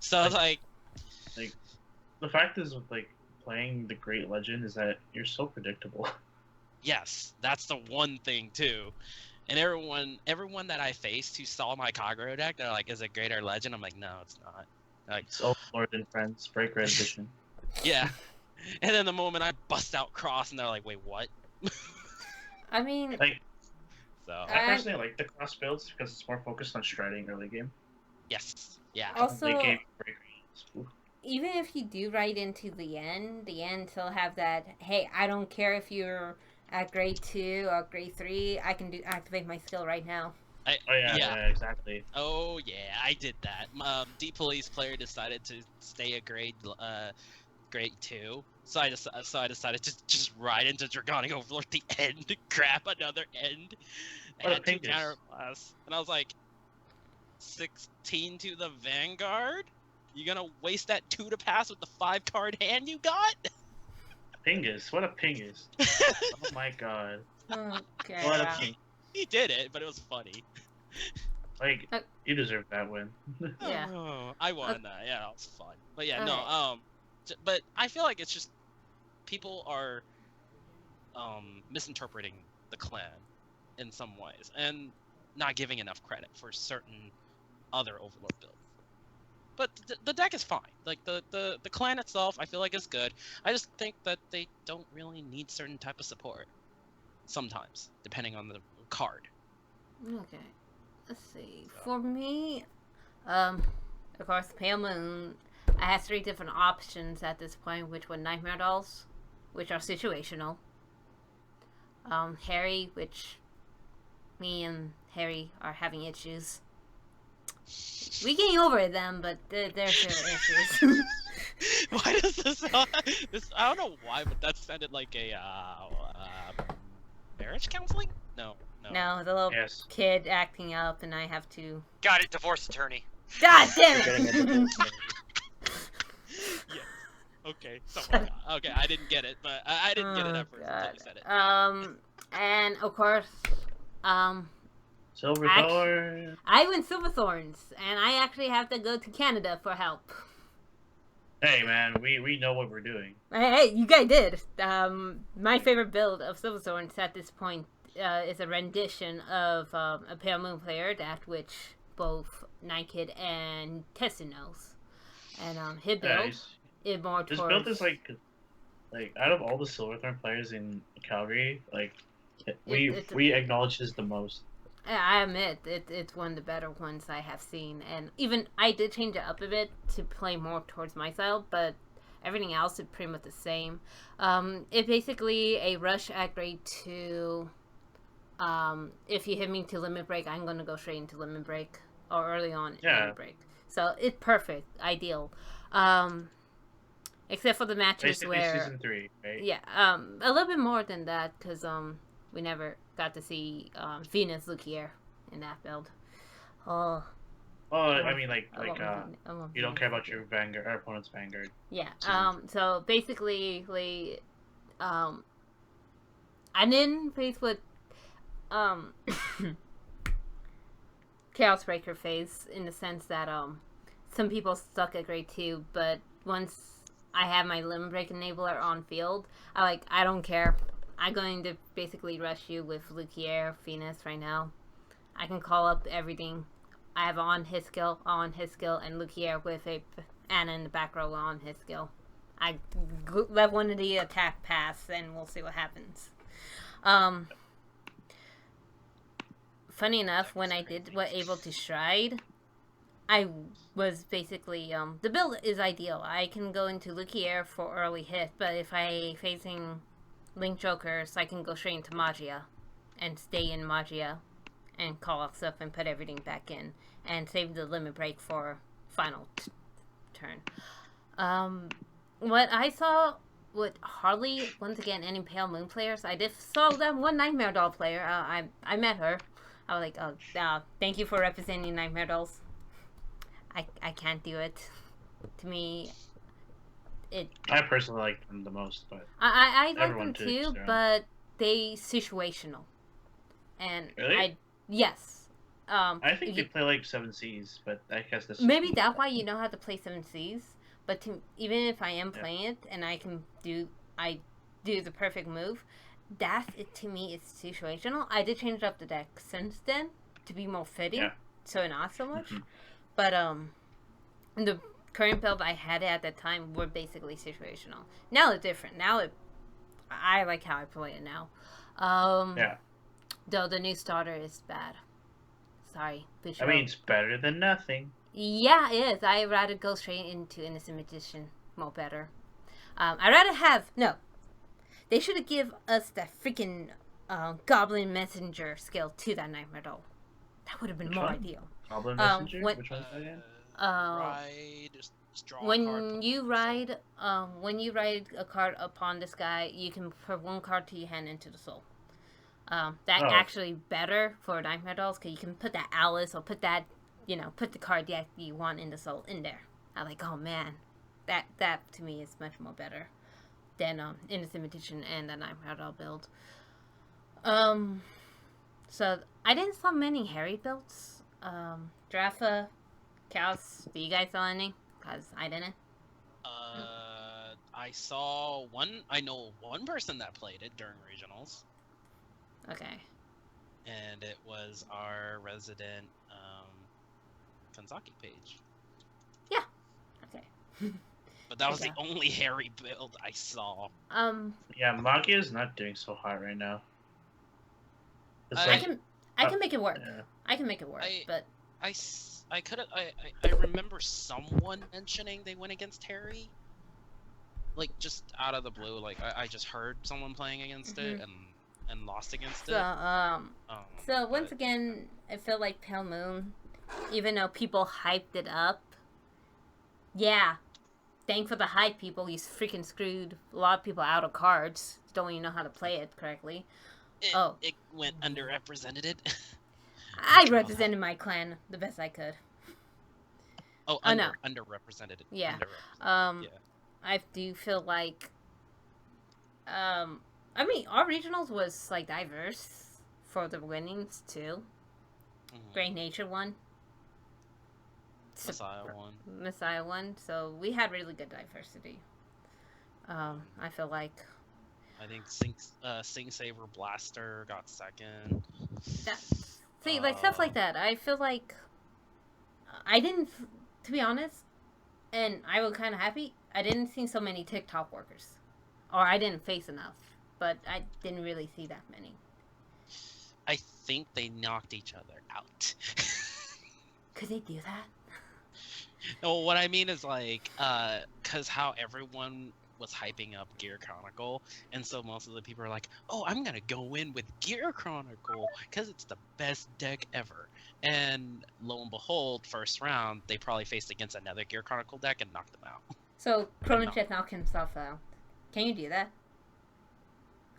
so like, The fact is with like playing the Great Legend is that you're so predictable. yes, that's the one thing too. And everyone that I faced who saw my Kagero deck, they're like, "Is it Great or Legend?" I'm like, "No, it's not." Like, It's Overlord and Friends, Break Red Edition. yeah. And then the moment I bust out Cross, and they're like, "Wait, what?" I mean, Like, So I personally like the cross builds because it's more focused on striding early game. yes, yeah. also, Late game, Break Red. even if you do ride into the end still have that, hey, I don't care if you're at grade 2 or grade 3, I can activate my skill right now. Oh yeah, exactly. Oh yeah, I did that. D Police player decided to stay at grade 2, so I decided to just ride into Dragonic Overlord the end, grab another end, What a add 2 pinkus. counter blasts, and I was like, 16 to the Vanguard. You gonna waste that 2 to pass with the 5 card hand you got? Pingus, what a pingus. Oh my god. Okay. What a wow. ping. He did it, but it was funny. Like, Uh, you deserve that win. Yeah. Oh, I won that. Yeah, that was fun. But yeah, Alright. no. But I feel like it's just people are misinterpreting the clan in some ways and not giving enough credit for certain other Overlord builds. But the deck is fine. Like the clan itself, I feel like is good. I just think that they don't really need certain type of support. Sometimes, depending on the card. Okay. Let's see. For me, of course, Pale Moon. I have 3 different options at this point, which were Nightmare Dolls, which are situational. Harry, which me and Harry are having issues. We getting over them, but there's still issues. Why does this? I don't know why, but that sounded like a marriage counseling. No. No, the little Yes. kid acting up, and I have to. Got it, divorce attorney. God damn You're getting a it! divorce. Okay. Okay, I didn't get it, but I didn't get it at first until you said it. And of course, Silverthorn. I win Silverthorns, and I actually have to go to Canada for help. Hey man, we know what we're doing. Hey, you guys did. My favorite build of Silver Swords at this point is a rendition of a Pale Moon player that which both Nightkid and Tessin knows. And his Yeah, build is more his towards... build is like out of all the Silverthorn players in Calgary, like we acknowledge his the most. I admit it's one of the better ones I have seen, and even I did change it up a bit to play more towards my style, but everything else is pretty much the same. It's basically a rush at grade 2. If you hit me to limit break, I'm gonna go straight into limit break, or early on limit break. So it's perfect, ideal. Except for the matches Basically where season 3, right? yeah, a little bit more than that because we never got to see Venus Lukier in that build. Oh, I mean, I love you don't Venus care about Lukier. your Vanguard, our opponent's Vanguard. Yeah. season So basically, I didn't face with Chaos Breaker phase in the sense that some people stuck at grade 2, but once I have my limit break enabler on field, I don't care. I'm going to basically rush you with Lukier, Venus right now. I can call up everything. I have on his skill, and Lukier with a Anna in the back row on his skill. I let one of the attack pass, and we'll see what happens. Funny enough, when I was able to stride, I was basically the build is ideal. I can go into Lukier for early hit, but if I facing Link Jokers, I can go straight into Magia and stay in Magia and call off stuff and put everything back in and save the limit break for final turn. What I saw with hardly, once again, any Pale Moon players, I did saw that one Nightmare Doll player. I met her. I was like, oh, thank you for representing Nightmare Dolls. I can't do it. To me, I personally like them the most, but I like everyone them to too, each their own. but they situational. And Really? yes. I think they play like 7Cs, but I guess this Maybe that's why you know how to play 7Cs. But even if I am Yeah. playing it and I do the perfect move, that to me is situational. I did change up the deck since then to be more fitting, Yeah. so not so much. Mhm. But the current build I had at that time were basically situational. Now it's different. I like how I play it now. Yeah. Though the new starter is bad. Sorry, I mean, it's better than nothing. yeah, it is. I'd rather go straight into Innocent Magician. More better. I'd rather have no. They should have give us that freaking Goblin Messenger skill to that Nightmare Doll. That would have been Which more one? ideal. Goblin Messenger? when- Which one's that again? Ride, just draw a card, When put you it ride a card upon this guy, you can put one card to your hand into the soul. That's Oh. actually better for Nightmare Dolls because you can put that Alice or put that, put the card that you want in the soul in there. I'm like, oh man, that to me is much more better than Innocent Magician and the Nightmare Doll build. So I didn't saw many Harry builds. Jaffa, Chaos, do you guys saw any? Cause I didn't. I saw one. I know one person that played it during regionals, Okay. and it was our resident Kanzaki page. Okay. But that was Okay. the only Harry build I saw. Yeah, Magia is not doing so hot right now. It's I I like, can make it work. yeah. I can make it work, but I couldn't. I remember someone mentioning they went against Harry. Like just out of the blue, like I just heard someone playing against it and lost against so it. so once but- again, I feel like Pale Moon, even though people hyped it up, yeah, thank for the hype, people. You freaking screwed a lot of people out of cards. Don't even know how to play it correctly. it went underrepresented. I represented my clan the best I could. Oh, Oh, no. underrepresented. Yeah. Underrepresented. Yeah. I do feel like, I mean, our regionals was like diverse for the winnings too. Mhm. Great Nature won. Messiah won. Messiah won, so we had really good diversity. I feel like I think Sing Saber Blaster got second. that. See, like stuff like that. I feel like I didn't, to be honest, and I was kind of happy. I didn't see so many TikTok workers, or I didn't face enough, but I didn't really see that many. I think they knocked each other out. Could they do that? No, what I mean is like, cause how everyone was hyping up Gear Chronicle, and so most of the people are like, "Oh, I'm gonna go in with Gear Chronicle, cause it's the best deck ever." And lo and behold, first round, they probably faced against another Gear Chronicle deck and knocked them out. So Chronojet knocked himself out. Can you do that,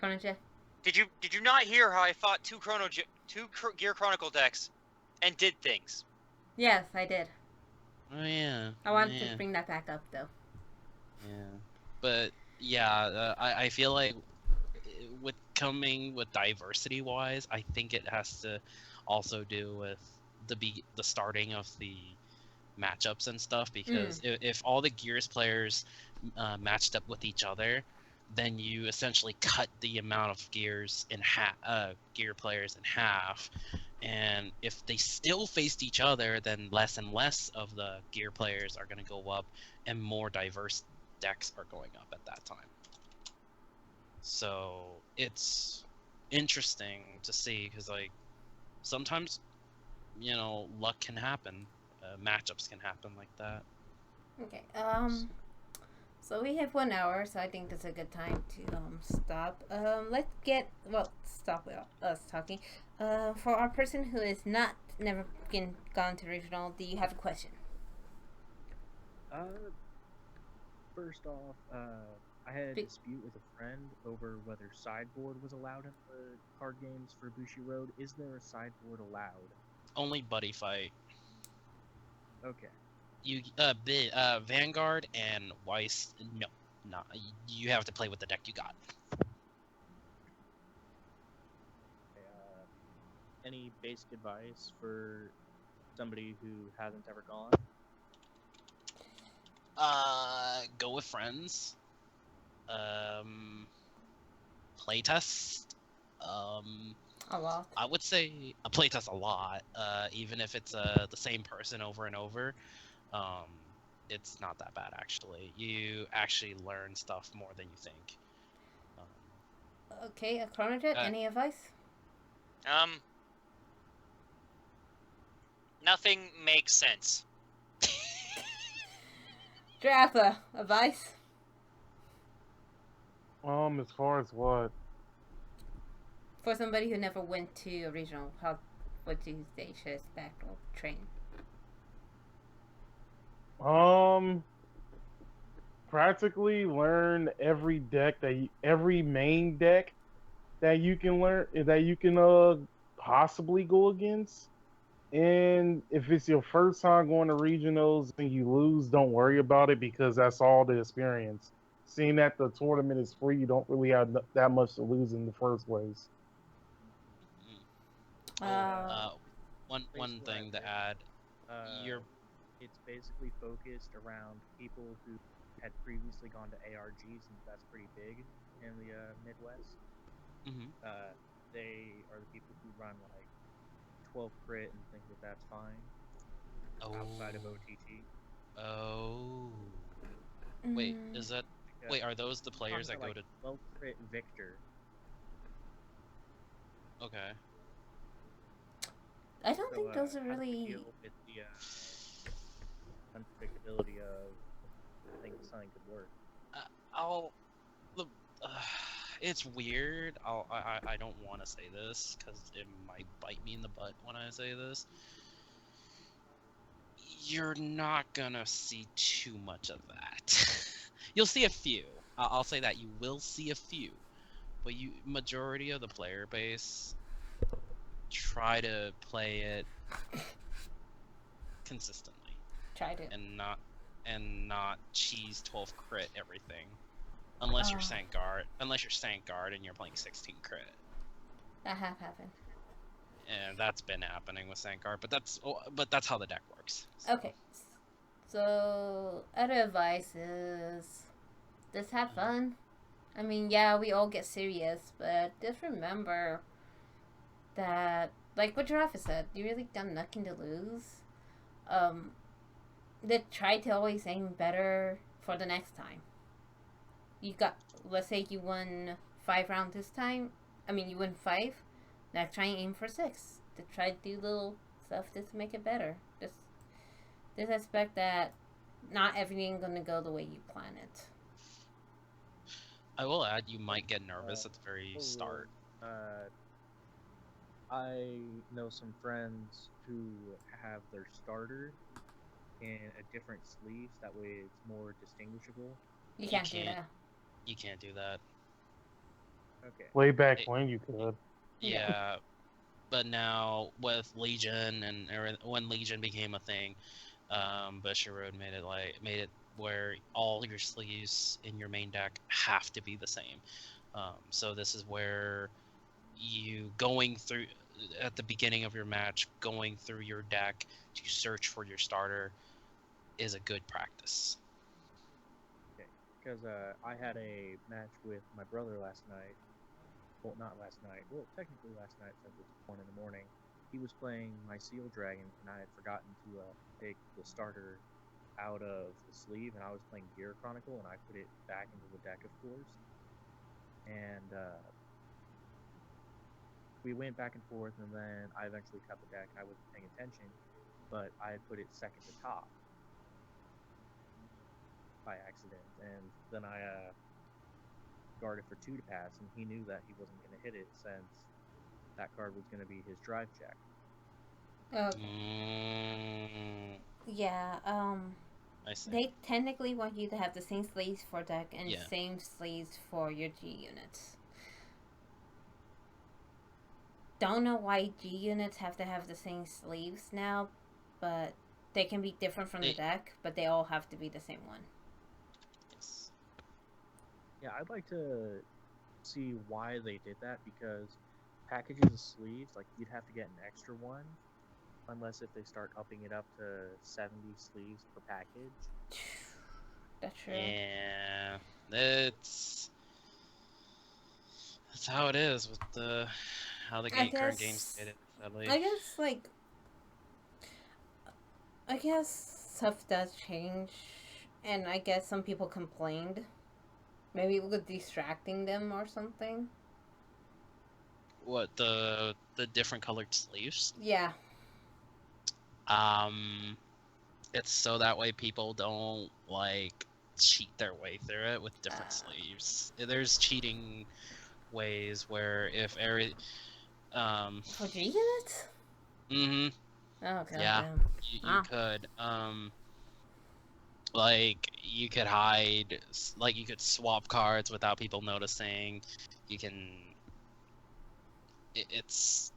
Chronojet? Did you not hear how I fought two Gear Chronicle decks and did things? Yes, I did. Oh yeah. I wanted to bring that back up though. Yeah, but yeah, I feel like with coming with diversity wise, I think it has to also do with the starting of the matchups and stuff, because if all the Gears players matched up with each other, then you essentially cut the amount of Gears in Gear players in half. And if they still faced each other, then less and less of the Gear players are going to go up, and more diverse decks are going up at that time. So it's interesting to see, because like sometimes, you know, luck can happen, matchups can happen like that. Okay. So we have 1 hour, so I think that's a good time to stop. Let's get stop us talking. For our person who is never gone to regional, do you have a question? First off, I had a dispute with a friend over whether sideboard was allowed in the card games for Bushi Road. Is there a sideboard allowed? Only buddy fight. Okay. You Vanguard and Weiss, no, not. You have to play with the deck you got. Any basic advice for somebody who hasn't ever gone? Go with friends. Playtest. A lot. I would say a playtest a lot. Even if it's the same person over and over. It's not that bad actually. You actually learn stuff more than you think. Okay, a Chronojet, any advice? Nothing makes sense. Drappa, advice? As far as what? For somebody who never went to a regional, what do they should expect or train? Practically learn every deck every main deck that you can learn, that you can possibly go against. And if it's your first time going to regionals and you lose, don't worry about it, because that's all the experience. Seeing that the tournament is free, you don't really have that much to lose in the first place. One thing to add, it's basically focused around people who had previously gone to ARGs, and that's pretty big in the Midwest. They are the people who run like 12 crit and think that that's fine outside of OTT. Oh. Wait, is that? Wait, are those the players that go to 12 crit Victor? Okay. I don't think those are really. With the unpredictability of thinking something could work. It's weird. I don't want to say this because it might bite me in the butt when I say this. You're not gonna see too much of that. You'll see a few. I'll say that you will see a few, but majority of the player base try to play it consistently. Tried it. And not cheese 12 crit everything. Unless you're Sandguard. Unless you're Sandguard and you're playing 16 crit. That have happened. And that's been happening with Sandguard, but that's how the deck works. Okay, So, other advice is just have fun. I mean, yeah, we all get serious, but just remember that, like what Giraffe said, you really got nothing to lose. That try to always aim better for the next time. You got, let's say you won 5 rounds this time. I mean, you win 5. Now try and aim for 6. To try to do little stuff just to make it better. Just expect that not everything gonna go the way you plan it. I will add, you might get nervous at the very start. I know some friends who have their starter in a different sleeve. That way, it's more distinguishable. You can't do can't. that. You can't do that. Okay. Way back It- when you could. Yeah, but now with Legion and when Legion became a thing, Bushiroad made it where all your sleeves in your main deck have to be the same. So this is where you going through at the beginning of your match, going through your deck to search for your starter is a good practice. Because I had a match with my brother last night. Well, not last night. Well, technically last night since it's 1 in the morning. He was playing my Seal Dragon, and I had forgotten to take the starter out of the sleeve, and I was playing Gear Chronicle, and I put it back into the deck, of course. And we went back and forth, and then I eventually cut the deck, and I wasn't paying attention, but I had put it second to top by accident, and then I guarded for 2 to pass, and he knew that he wasn't going to hit it since that card was going to be his drive check. Okay. Yeah, I see. they technically want you to have the same sleeves for deck and Yeah. same sleeves for your G units. Don't know why G units have to have the same sleeves now, but they can be different from the They- deck, but they all have to be the same one. Yes. Yeah, I'd like to see why they did that, because packages of sleeves, like, you'd have to get an extra one, unless if they start upping it up to 70 sleeves per package. That's true. Yeah, that's how it is with how the current game's guess- did it. Sadly. I guess stuff does change, and I guess some people complained. Maybe it was distracting them or something. What the different colored sleeves? Yeah. It's so that way people don't like cheat their way through it with different sleeves. There's cheating ways where if every For G units? mm-hmm, Oh, god Yeah. damn. you Ah. could like you could hide like you could swap cards without people noticing. You can it's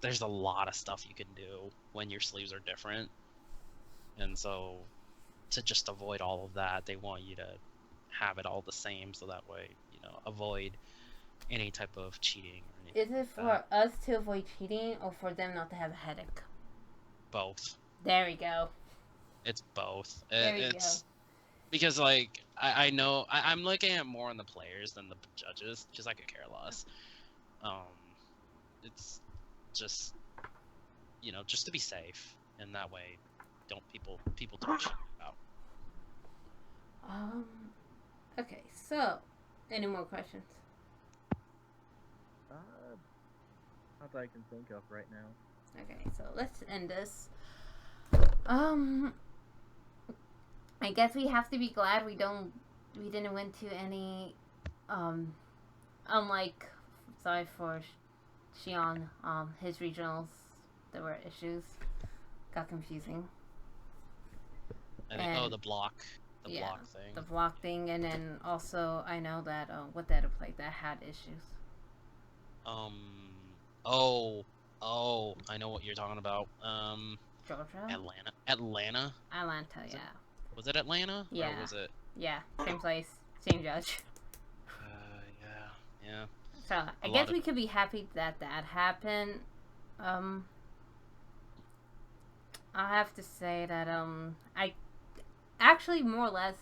there's a lot of stuff you can do when your sleeves are different. And so to just avoid all of that, they want you to have it all the same so that way, avoid any type of cheating or anything. Is it for us to avoid cheating or for them not to have a headache? Both. There we go. It's both. There we It's because like I know I'm looking at more on the players than the judges, because I could care less. It's just just to be safe, and that way people don't cheat out. Okay, so, any more questions? Not that I can think of right now. Okay, so let's end this. I guess we have to be glad we didn't went to any, unlike, sorry for Shion, his regionals, there were issues, got confusing. And the block thing. The block thing, and then also I know that, what the other play that had issues. I know what you're talking about. Georgia? Atlanta. Atlanta, Was it- yeah. Was it Atlanta? Yeah. Or was it? Yeah, same place, same judge. Yeah. So I A guess lot of- we could be happy that happened. I have to say that actually more or less.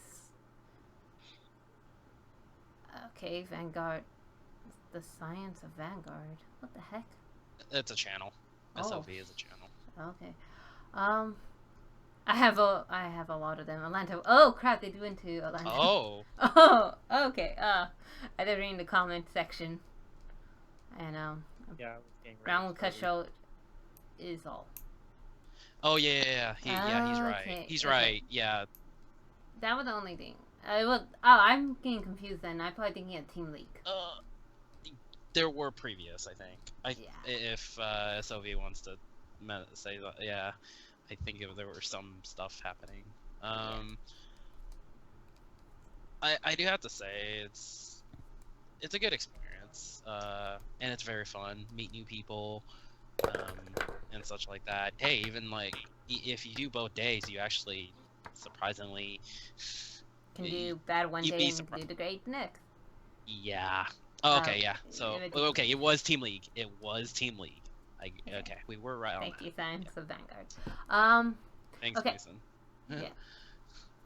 Okay, Vanguard. The Science of Vanguard. What the heck? It's a channel. Oh. SOV is a channel. Okay. I have a lot of them. Atlanta. Oh crap! They do into Atlanta. Oh. Oh. Okay. I did read in the comment section, and Yeah, I was getting ready Ground to Cut start Show is all. Oh yeah. He's right. Okay, He's okay. right. Yeah. That was the only thing. I'm getting confused then. I'm probably thinking of Team League. There were previous, I think. Yeah. If SOV wants to say that, yeah, I think there were some stuff happening. I do have to say it's a good experience, and it's very fun. Meet new people, and such like that. Hey, even like if you do both days, you actually surprisingly Can do bad one you'd day be and surprised. do the great next. Yeah. Oh, okay, yeah. So, it- okay, it was Team League. It was Team League. Okay, we were right on Thank that. you, Science of Vanguard. Thanks, okay. Mason. Yeah.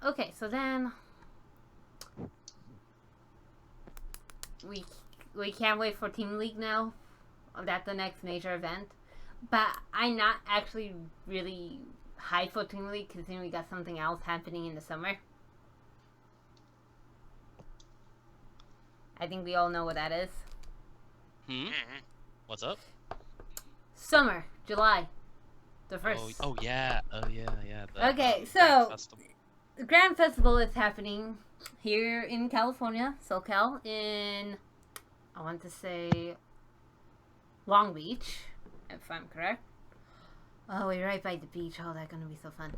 Okay, so then we can't wait for Team League now. That's the next major event. But I'm not actually really hyped for Team League considering we got something else happening in the summer. I think we all know what that is. Hmm? What's up? Summer, July. The first. Oh yeah. The, Okay, Grand so- Festival. The Grand Festival is happening here in California, SoCal, in, I want to say, Long Beach, if I'm correct. Oh, we're right by the beach. Oh, that's gonna be so fun.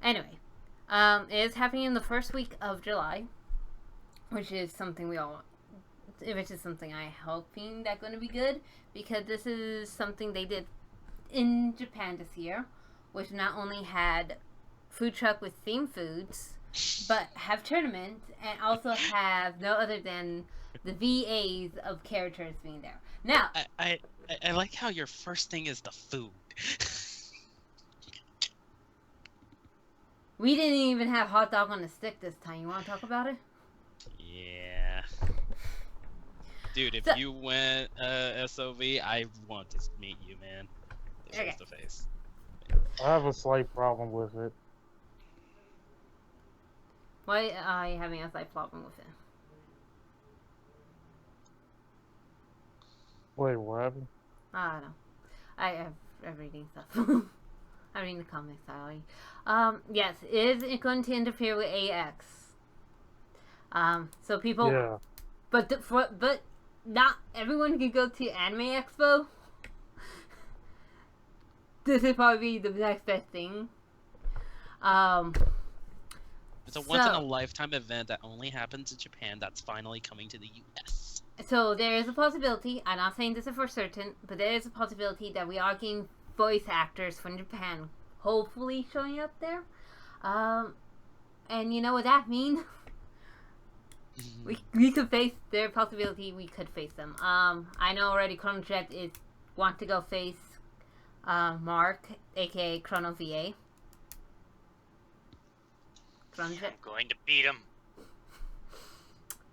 Anyway, it is happening in the first week of July, which is something I'm hoping that's gonna be good, because this is something they did in Japan this year, which not only had food truck with themed foods, but have tournaments and also have no other than the VAs of characters being there. Now, I like how your first thing is the food. we didn't even have hot dog on a stick this time. You want to talk about it? Yeah. Dude, if So- you went SOV, I want to meet you, man. Okay. Face to face. I have a slight problem with it. Why are you having a slight problem with it? Wait, what happened? I don't know. I'm reading stuff. I'm reading the comics, sorry. Yes, is it going to interfere with AX? So people, Yeah. but not everyone can go to Anime Expo. This would probably be the next best thing. It's a once in a lifetime event that only happens in Japan that's finally coming to the US. So there is a possibility, I'm not saying this is for certain, but there is a possibility that we are getting voice actors from Japan hopefully showing up there. And you know what that means? We could face their possibility, we could face them. I know already Chrono Jet is want to go face Mark, aka Chrono VA. Chrono Jet. I'm going to beat him.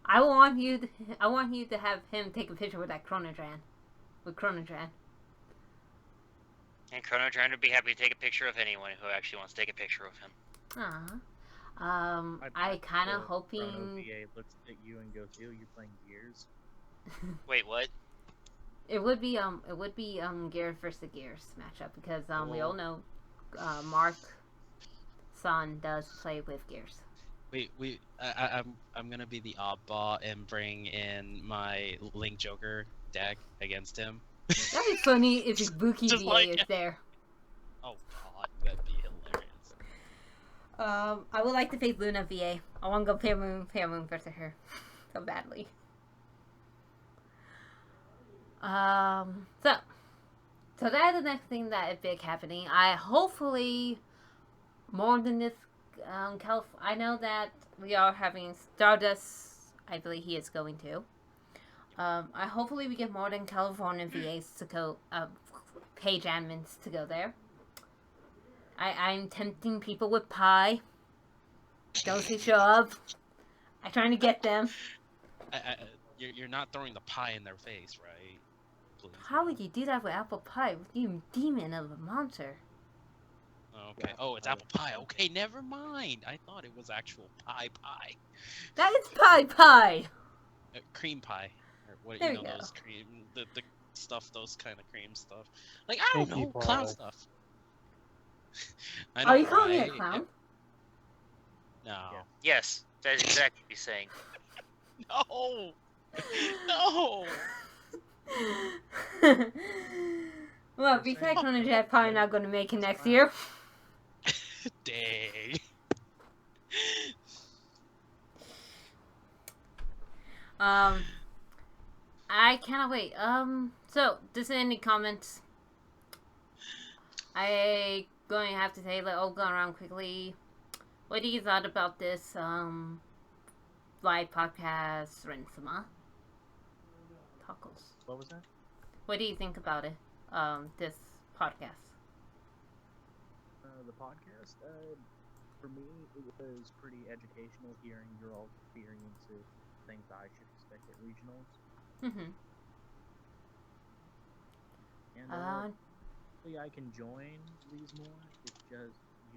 I want you to have him take a picture with that Chronodran. With Chronodran. And Chrono Trigger would be happy to take a picture of anyone who actually wants to take a picture of him. I kind of Chrono hoping VA looks at you and goes, "Ew, you're playing Gears." Wait, what? it would be Gears versus Gears matchup because we all know Mark Son does play with Gears. I'm gonna be the oddball and bring in my Link Joker deck against him. That'd be funny if Ibuki Just VA like- is there. Oh god, that'd be hilarious. I would like to face Luna VA. I want to go Fair Moon versus her so badly. So that's the next thing that is big happening. I hopefully more than this. I know that we are having Stardust. I believe he is going to. I hopefully we get more than California VAs to go. Page admins to go there. I'm tempting people with pie. Those who show up. I'm trying to get them. You're not throwing the pie in their face, right? Please. How would you do that with apple pie? You demon of a monster. Okay. Oh, it's apple pie. Okay, never mind. I thought it was actual pie. That is pie. Cream pie. Or what There you we know go. those cream the stuff, those kind of cream stuff. Like I don't Pinkie know, clown pie. stuff. I Are know, you calling me a right? clown? No. Yes, that is exactly what he's saying. No. No. Well, besides Chrono Jet, probably not going to make it next year. Dang. I cannot wait. So, does any comments? I going to have to say, I'll go around quickly. What do you thought about this, live podcast, Rensama? Tacos. What was that? What do you think about it, this podcast? The podcast, for me, it was pretty educational hearing your all experiences, things I should expect at regionals. Mm-hmm. And hopefully I can join these more. It's just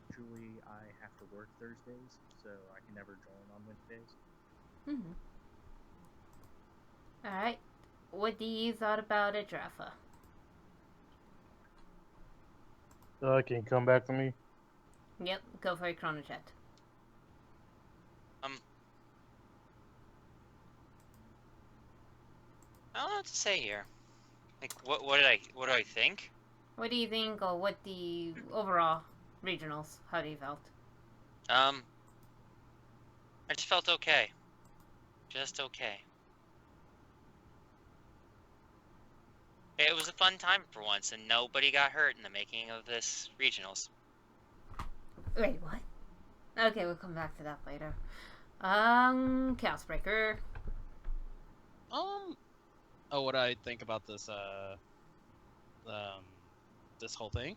usually I have to work Thursdays, so I can never join on Wednesdays. Mm-hmm. Alright. What do you thought about it, Jaffa? Can you come back to me? Yep, go for it, Chrono Jet. I don't know what to say here. Like, what do I think? What do you think, or what the overall regionals? How do you felt? I just felt okay. Just okay. It was a fun time for once, and nobody got hurt in the making of this regionals. Wait, what? Okay, we'll come back to that later. Chaos Breaker. Oh, what I think about this this whole thing.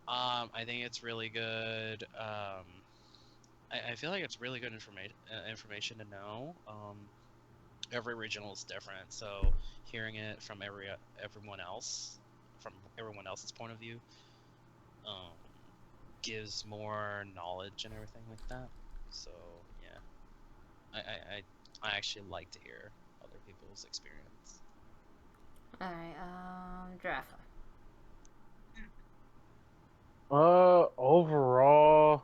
I think it's really good. I feel like it's really good information to know. Every regional is different, so hearing it from everyone else's point of view, gives more knowledge and everything like that. So yeah, I actually like to hear other people's experience. Alright, Jaffa. Overall,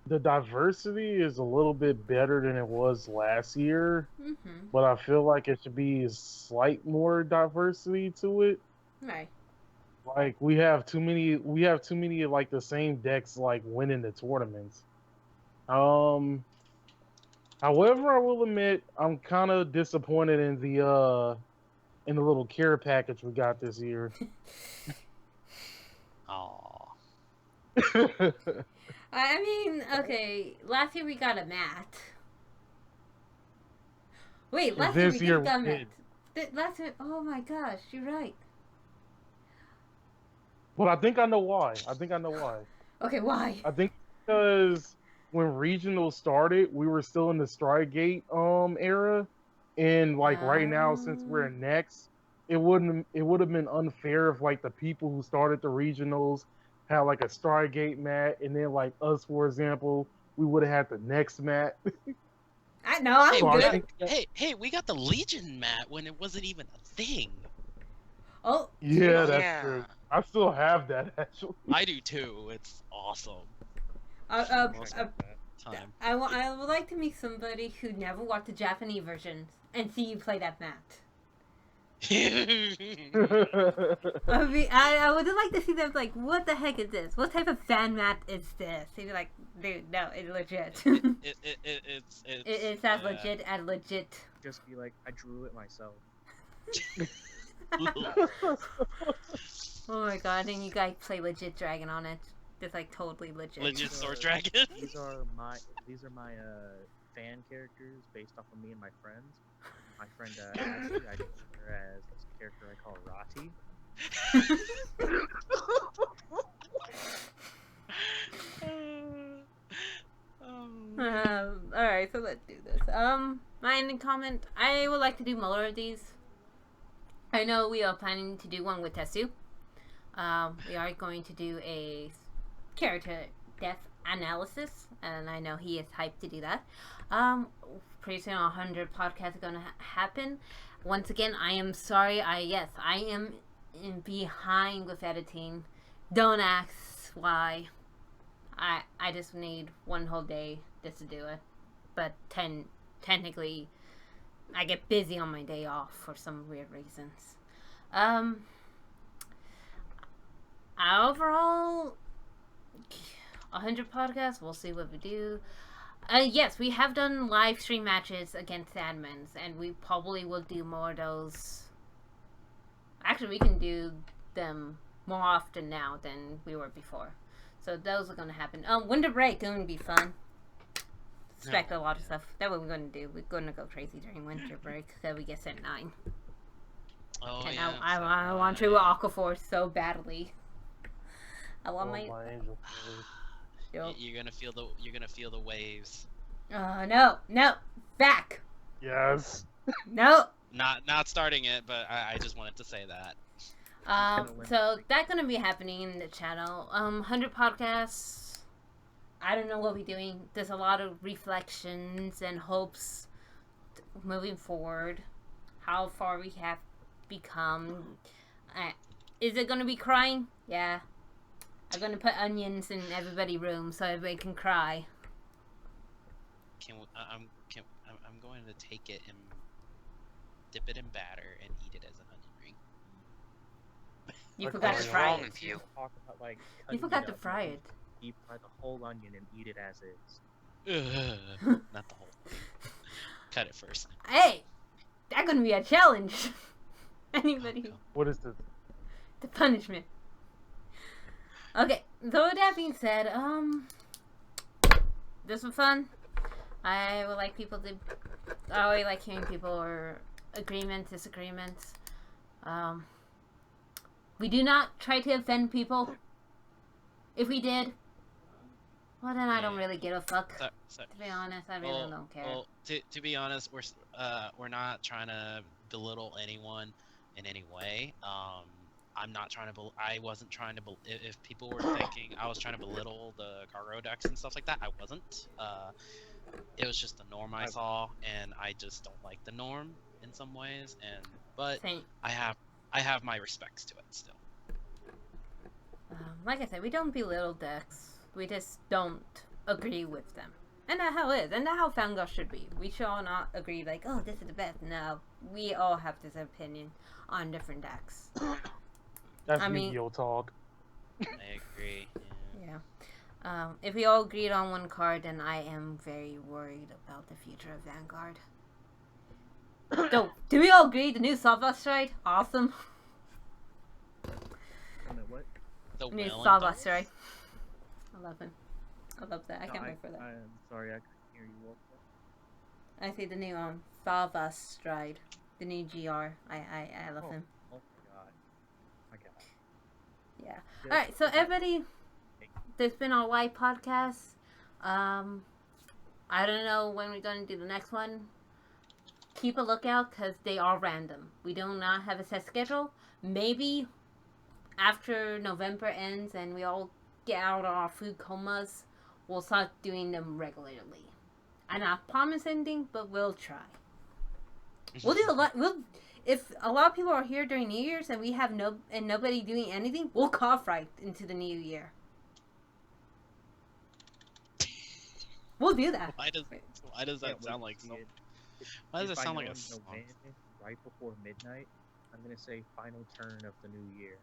the diversity is a little bit better than it was last year, Mm-hmm. but I feel like it should be slight more diversity to it. Right. Like we have too many of like the same decks like winning the tournaments. However, I will admit I'm kind of disappointed in the little care package we got this year. Aww. I mean, okay, last year we got a mat. Wait, last year we This year did got a we mat. Last year, oh my gosh, you're right. But I think I know why. Okay, why? I think because when regional started, we were still in the Strygate era, and like right now, since we're next, it would have been unfair if like the people who started the regionals had like a Strygate mat, and then like us, for example, we would have had the next mat. I know, I'm So I good. think- Hey, we got the Legion mat when it wasn't even a thing. Oh, Yeah, that's Yeah. true. I still have that actually. I do too. It's awesome. Time. I would like to meet somebody who never watched the Japanese version and see you play that mat. I would like to see them like, what the heck is this? What type of fan mat is this? They'd be like, dude, no, it's legit. It's as legit as legit. Just be like, I drew it myself. Oh my god, and you guys play legit dragon on it. It's like totally legit. Legit sword dragon. These are my fan characters based off of me and my friends. My friend Ashley, I just her as this character I call Rati. Alright, so let's do this. My ending comment. I would like to do more of these. I know we are planning to do one with Tetsu. We are going to do a character death analysis, and I know he is hyped to do that. Pretty soon 100 podcasts are going to happen. Once again, I am sorry. I am behind with editing. Don't ask why. I just need one whole day just to do it. But technically, I get busy on my day off for some weird reasons. Overall, 100 podcasts. We'll see what we do. Yes, we have done live stream matches against admins, and we probably will do more of those. Actually, we can do them more often now than we were before. So those are going to happen. Winter break going to be fun. Expect a lot of stuff. That's what we're going to do. We're going to go crazy during winter break, so we get sent 9. Oh, And yeah. I want to Aquaforce so badly. I want my angel. Yep. You're gonna feel the waves. No, back. Yes. No. Not starting it, but I just wanted to say that. So that's gonna be happening in the channel. 100 podcasts. I don't know what we're doing. There's a lot of reflections and hopes moving forward. How far we have become. Is it gonna be crying? Yeah. I'm gonna put onions in everybody's room so everybody can cry. I'm going to take it and dip it in batter and eat it as an onion ring. You Like, forgot to what's fry wrong it. with you? Talk about, like, You cutting forgot it to up, fry like, it. Deep fry the whole onion and eat it as is. Ugh, not the whole thing. Cut it first. Hey, that's gonna be a challenge. Anybody? Oh, What is this? The punishment. Okay, so with that being said, this was fun. I would like people to. I always like hearing people or agreements, disagreements. We do not try to offend people. If we did, well then I don't really give a fuck. So, To be honest, I really don't care. Well, to be honest, we're not trying to belittle anyone in any way. I'm not trying to. I wasn't trying to. If people were thinking I was trying to belittle the cargo decks and stuff like that, I wasn't. It was just the norm I saw, and I just don't like the norm in some ways. But Same. I have my respects to it still. Like I said, we don't belittle decks. We just don't agree with them. And that's how it is. And that's how Fangirl should be. We should all not agree like, oh, this is the best. No. We all have this opinion on different decks. That's I mean- Yu-Gi-Oh talk. I agree. Yeah. Yeah. If we all agreed on one card, then I am very worried about the future of Vanguard. So, do we all agree the new Salva stride? Awesome. What? The New Wailing Salva Dog? stride. I love him. I love that. I can't wait for that. I'm sorry, I couldn't hear you. What? I see the new Salva stride. The new GR. I love him. Oh my god. My god. Yeah. Yes, Alright, so okay. everybody, there's been our live podcast. I don't know when we're going to do the next one. Keep a lookout because they are random. We do not have a set schedule. Maybe after November ends and we all get out of our food comas, we'll start doing them regularly. I not promise anything, but we'll try. We'll do a lot. If a lot of people are here during New Year's and we have nobody doing anything, we'll cough right into the new year. We'll do that. Why does that Can't sound wait like to so? see it. Why does If it I sound know like a in song? November, right before midnight, I'm gonna say final turn of the new year.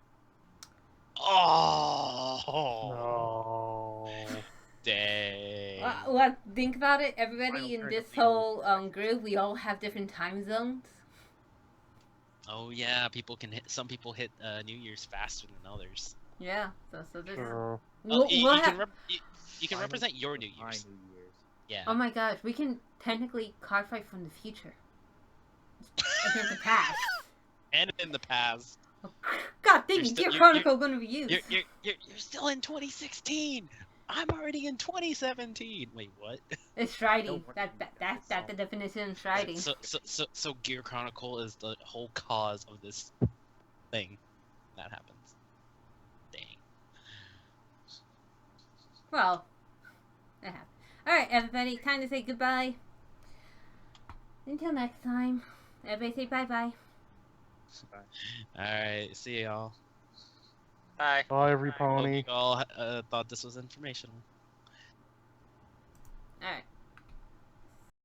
Oh, No. dang. Well, think about it. Everybody Final in turn this of the old whole group, we all have different time zones. Oh yeah, some people hit New Year's faster than others. Yeah, so there's. Sure. We'll, you, we'll you have. you can Final represent your New My Year's. New Year's. Yeah. Oh my gosh, we can technically card fight from the future against the past. And in the past. God dang You're it, still- Gear you're- Chronicle gonna be used. You're still in 2016. I'm already in 2017. Wait, what? It's striding. No, That's the definition of striding. So Gear Chronicle is the whole cause of this thing that happens. Dang. Well, that happened. Alright, everybody, time to say goodbye. Until next time, everybody say bye-bye. Alright, see y'all. Bye. Bye, every Hope pony. you all thought this was informational. Alright.